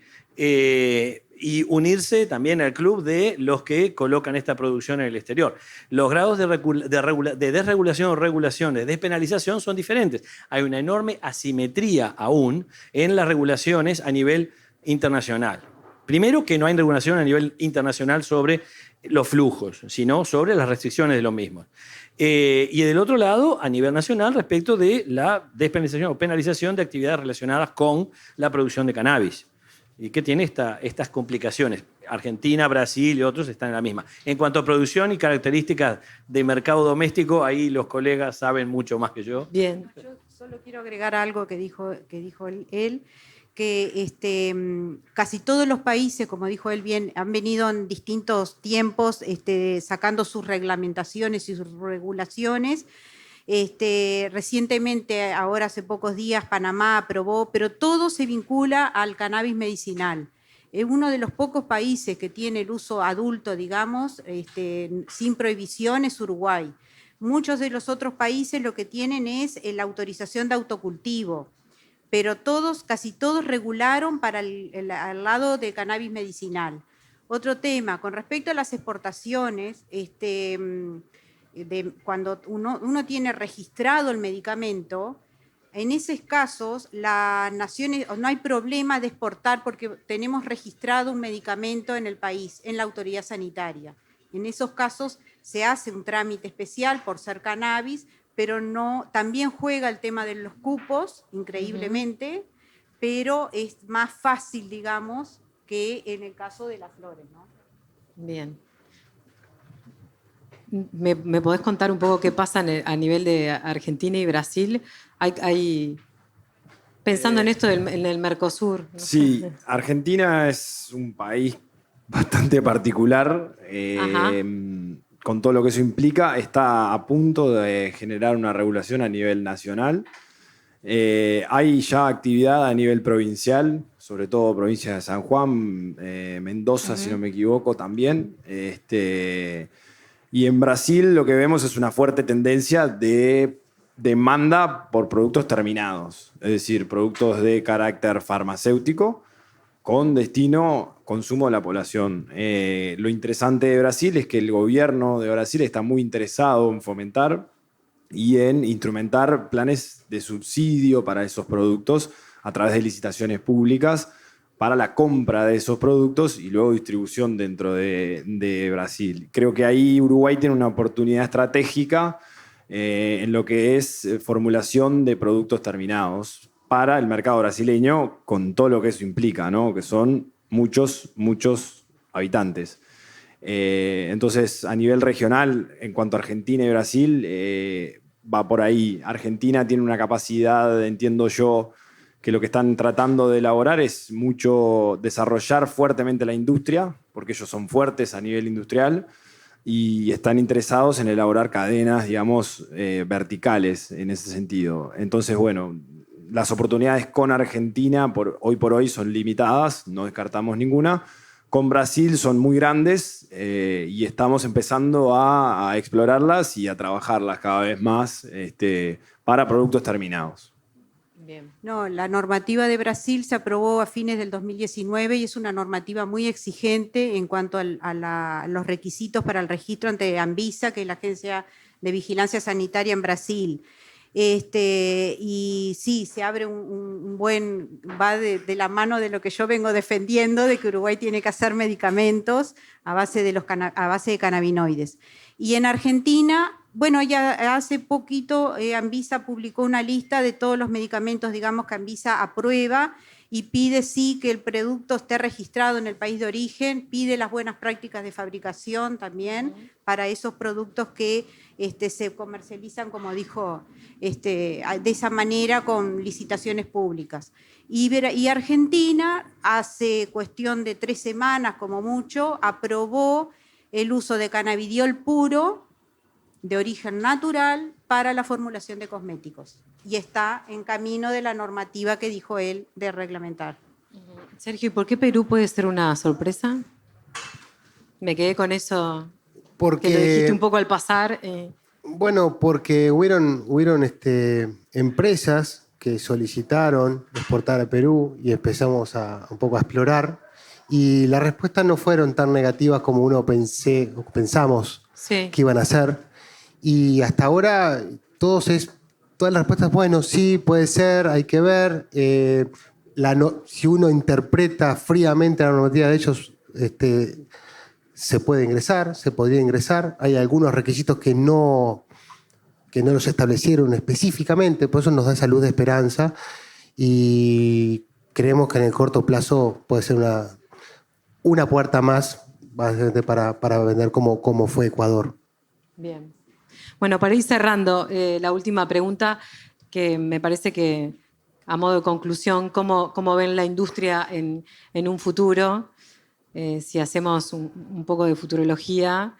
Y unirse también al club de los que colocan esta producción en el exterior. Los grados de desregulación o regulación, de despenalización son diferentes. Hay una enorme asimetría aún en las regulaciones a nivel internacional. Primero, que no hay regulación a nivel internacional sobre los flujos, sino sobre las restricciones de los mismos. Y del otro lado, a nivel nacional, respecto de la despenalización o penalización de actividades relacionadas con la producción de cannabis. ¿Y qué tiene estas complicaciones? Argentina, Brasil y otros están en la misma. En cuanto a producción y características de mercado doméstico, ahí los colegas saben mucho más que yo. Bien. Yo solo quiero agregar algo que dijo él, que casi todos los países, como dijo él bien, han venido en distintos tiempos sacando sus reglamentaciones y sus regulaciones. Recientemente, ahora hace pocos días, Panamá aprobó, pero todo se vincula al cannabis medicinal. Es uno de los pocos países que tiene el uso adulto, digamos, sin prohibición, es Uruguay. Muchos de los otros países lo que tienen es la autorización de autocultivo, pero casi todos regularon para al lado del cannabis medicinal. Otro tema, con respecto a las exportaciones, cuando uno tiene registrado el medicamento, en esos casos las naciones no hay problema de exportar porque tenemos registrado un medicamento en el país, en la autoridad sanitaria. En esos casos se hace un trámite especial por ser cannabis, pero también juega el tema de los cupos, increíblemente, pero es más fácil, digamos, que en el caso de las flores, ¿no? Bien. ¿Me podés contar un poco qué pasa a nivel de Argentina y Brasil? Pensando en esto en el Mercosur. ¿No? Sí, Argentina es un país bastante particular, con todo lo que eso implica. Está a punto de generar una regulación a nivel nacional. Hay ya actividad a nivel provincial, sobre todo provincia de San Juan, Mendoza, si no me equivoco, también. Y en Brasil lo que vemos es una fuerte tendencia de demanda por productos terminados, es decir, productos de carácter farmacéutico con destino consumo de la población. Lo interesante de Brasil es que el gobierno de Brasil está muy interesado en fomentar y en instrumentar planes de subsidio para esos productos a través de licitaciones públicas para la compra de esos productos y luego distribución dentro de Brasil. Creo que ahí Uruguay tiene una oportunidad estratégica en lo que es formulación de productos terminados para el mercado brasileño, con todo lo que eso implica, ¿no? Que son muchos habitantes. Entonces, a nivel regional, en cuanto a Argentina y Brasil, va por ahí. Argentina tiene una capacidad, entiendo yo, que lo que están tratando de elaborar es mucho desarrollar fuertemente la industria, porque ellos son fuertes a nivel industrial y están interesados en elaborar cadenas, digamos, verticales en ese sentido. Entonces, bueno, las oportunidades con Argentina hoy por hoy son limitadas, no descartamos ninguna. Con Brasil son muy grandes y estamos empezando a explorarlas y a trabajarlas cada vez más para productos terminados. Bien. No, la normativa de Brasil se aprobó a fines del 2019 y es una normativa muy exigente en cuanto a los requisitos para el registro ante Anvisa, que es la Agencia de Vigilancia Sanitaria en Brasil. Y sí, se abre un buen, va de la mano de lo que yo vengo defendiendo, de que Uruguay tiene que hacer medicamentos a base de cannabinoides. Y en Argentina, bueno, ya hace poquito Anvisa publicó una lista de todos los medicamentos, digamos, que Anvisa aprueba y pide sí que el producto esté registrado en el país de origen, pide las buenas prácticas de fabricación también para esos productos que se comercializan, como dijo, de esa manera con licitaciones públicas. Y Argentina, hace cuestión de 3 semanas como mucho, aprobó el uso de cannabidiol puro de origen natural para la formulación de cosméticos. Y está en camino de la normativa que dijo él de reglamentar. Sergio, ¿y por qué Perú puede ser una sorpresa? Me quedé con eso, porque lo dijiste un poco al pasar. Bueno, porque hubieron empresas que solicitaron exportar a Perú y empezamos un poco a explorar. Y las respuestas no fueron tan negativas como pensamos que iban a ser. Y hasta ahora todas las respuestas, bueno, sí, puede ser, hay que ver. Si uno interpreta fríamente la normativa de ellos, se podría ingresar. Hay algunos requisitos que no los establecieron específicamente, por eso nos da esa luz de esperanza. Y creemos que en el corto plazo puede ser una puerta más para vender como fue Ecuador. Bien. Bueno, para ir cerrando, la última pregunta, que me parece que, a modo de conclusión, ¿cómo ven la industria en un futuro? Si hacemos un poco de futurología,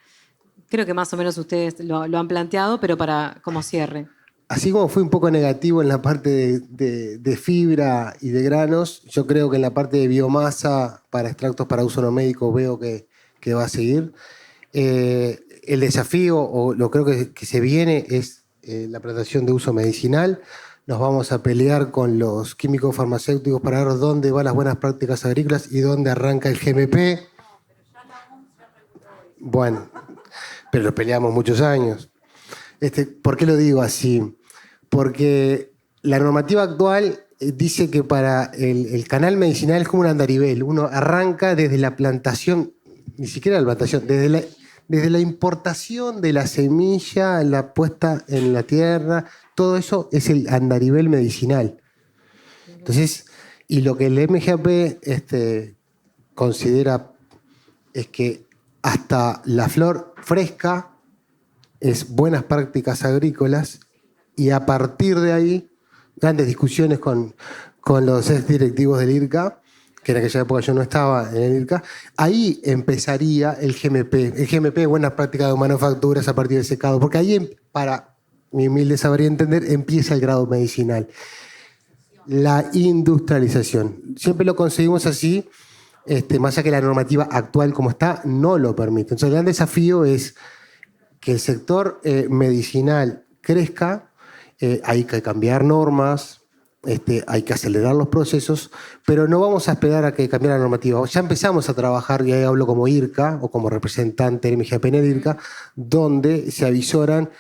creo que más o menos ustedes lo han planteado, pero como cierre. Así como fui un poco negativo en la parte de fibra y de granos, yo creo que en la parte de biomasa para extractos para uso no médico veo que va a seguir. El desafío, o lo creo que se viene, es la plantación de uso medicinal. Nos vamos a pelear con los químicos farmacéuticos para ver dónde van las buenas prácticas agrícolas y dónde arranca el GMP. Bueno, pero lo peleamos muchos años. ¿Por qué lo digo así? Porque la normativa actual dice que para el canal medicinal es como un andarivel. Uno arranca desde la plantación, ni siquiera la plantación, desde la importación de la semilla, la puesta en la tierra, todo eso es el andarivel medicinal. Entonces, y lo que el MGAP considera es que hasta la flor fresca es buenas prácticas agrícolas, y a partir de ahí, grandes discusiones con los ex directivos del IRCA, que en aquella época yo no estaba en el IRCA, ahí empezaría el GMP. El GMP, buenas prácticas de manufacturas a partir del secado, porque ahí, para mi humilde saber y entender, empieza el grado medicinal. la industrialización. Siempre lo conseguimos así, más allá que la normativa actual como está no lo permite. Entonces el gran desafío es que el sector medicinal crezca, hay que cambiar normas, hay que acelerar los procesos, pero no vamos a esperar a que cambie la normativa. Ya empezamos a trabajar, y ahí hablo como IRCA o como representante del MGP en el IRCA, donde se avisoran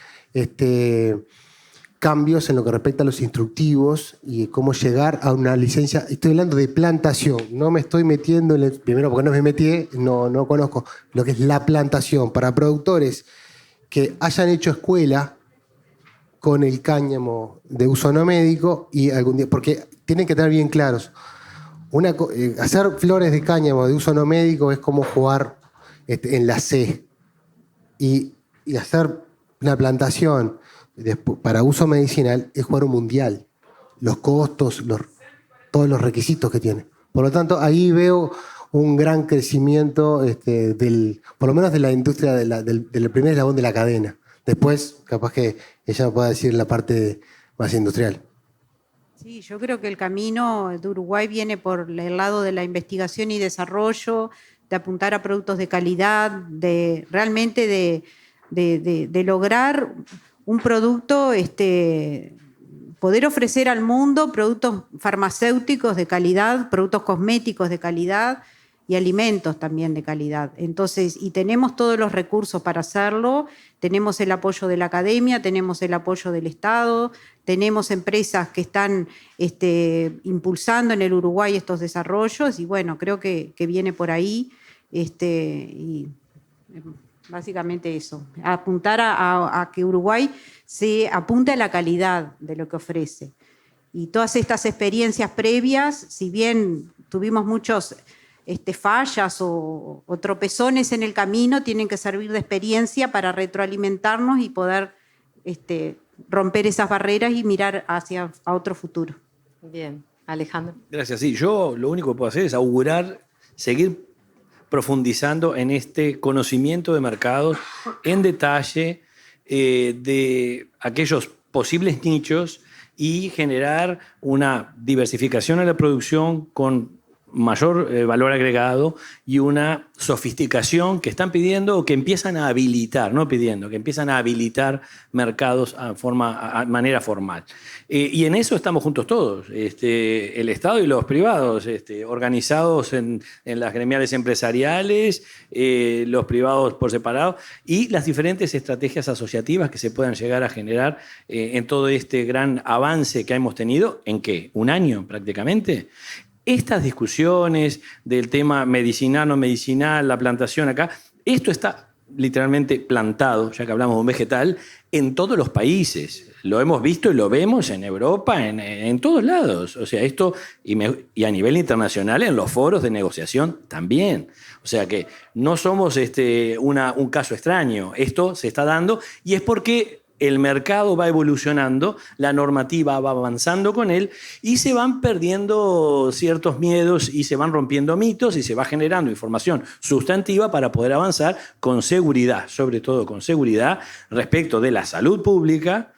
cambios en lo que respecta a los instructivos y cómo llegar a una licencia. Estoy hablando de plantación, no me estoy metiendo en primero porque no me metí, no conozco lo que es la plantación para productores que hayan hecho escuela con el cáñamo de uso no médico y algún día, porque tienen que tener bien claros, hacer flores de cáñamo de uso no médico es como jugar en la C y hacer una plantación para uso medicinal es jugar un mundial. Los costos, todos los requisitos que tiene. Por lo tanto, ahí veo un gran crecimiento por lo menos de la industria del primer eslabón de la cadena. Después, capaz que ella me pueda decir la parte más industrial. Sí, yo creo que el camino de Uruguay viene por el lado de la investigación y desarrollo, de apuntar a productos de calidad, de realmente de lograr un producto, poder ofrecer al mundo productos farmacéuticos de calidad, productos cosméticos de calidad y alimentos también de calidad. Entonces, y tenemos todos los recursos para hacerlo, tenemos el apoyo de la academia, tenemos el apoyo del Estado, tenemos empresas que están impulsando en el Uruguay estos desarrollos y bueno, creo que viene por ahí y básicamente eso, apuntar a que Uruguay se apunte a la calidad de lo que ofrece. Y todas estas experiencias previas, si bien tuvimos muchos fallas o tropezones en el camino, tienen que servir de experiencia para retroalimentarnos y poder romper esas barreras y mirar hacia otro futuro. Bien, Alejandro. Gracias. Sí, yo lo único que puedo hacer es augurar, seguir profundizando en este conocimiento de mercados en detalle de aquellos posibles nichos y generar una diversificación en la producción con mayor valor agregado y una sofisticación que están pidiendo o que empiezan a habilitar, no pidiendo, que empiezan a habilitar mercados a manera formal. Y en eso estamos juntos todos, el Estado y los privados, organizados en las gremiales empresariales, los privados por separado y las diferentes estrategias asociativas que se puedan llegar a generar en todo este gran avance que hemos tenido, ¿en qué? ¿Un año prácticamente? Estas discusiones del tema medicinal, no medicinal, la plantación acá, esto está literalmente plantado, ya que hablamos de un vegetal, en todos los países. Lo hemos visto y lo vemos en Europa, en todos lados. O sea, esto, y a nivel internacional, en los foros de negociación también. O sea que no somos un caso extraño. Esto se está dando y es porque el mercado va evolucionando, la normativa va avanzando con él y se van perdiendo ciertos miedos y se van rompiendo mitos y se va generando información sustantiva para poder avanzar con seguridad, sobre todo con seguridad respecto de la salud pública,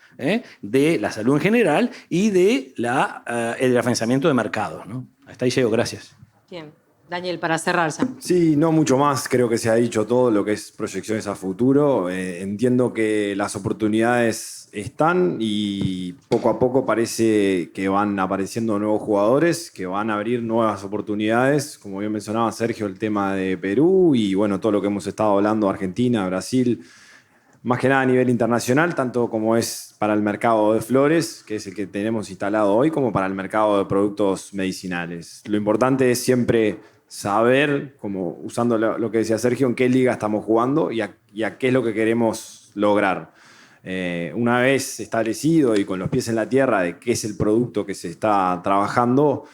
de la salud en general y de el afianzamiento de mercados, ¿no? Hasta ahí llego, gracias. Bien. Daniel, para cerrar ya. Sí, no mucho más. Creo que se ha dicho todo lo que es proyecciones a futuro. Entiendo que las oportunidades están y poco a poco parece que van apareciendo nuevos jugadores, que van a abrir nuevas oportunidades. Como bien mencionaba Sergio, el tema de Perú y bueno, todo lo que hemos estado hablando, Argentina, Brasil, más que nada a nivel internacional, tanto como es para el mercado de flores, que es el que tenemos instalado hoy, como para el mercado de productos medicinales. Lo importante es siempre saber, como usando lo que decía Sergio, en qué liga estamos jugando y a qué es lo que queremos lograr. Una vez establecido y con los pies en la tierra de qué es el producto que se está trabajando,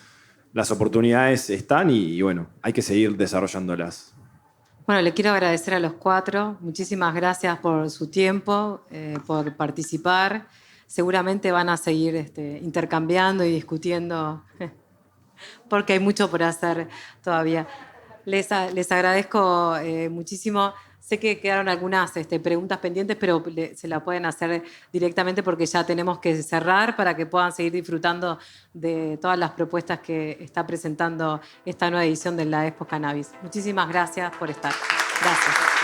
las oportunidades están y bueno, hay que seguir desarrollándolas. Bueno, le quiero agradecer a los cuatro. Muchísimas gracias por su tiempo, por participar. Seguramente van a seguir intercambiando y discutiendo porque hay mucho por hacer todavía. Les agradezco muchísimo. Sé que quedaron algunas preguntas pendientes, pero se la pueden hacer directamente porque ya tenemos que cerrar para que puedan seguir disfrutando de todas las propuestas que está presentando esta nueva edición de la Expo Cannabis. Muchísimas gracias por estar. Gracias.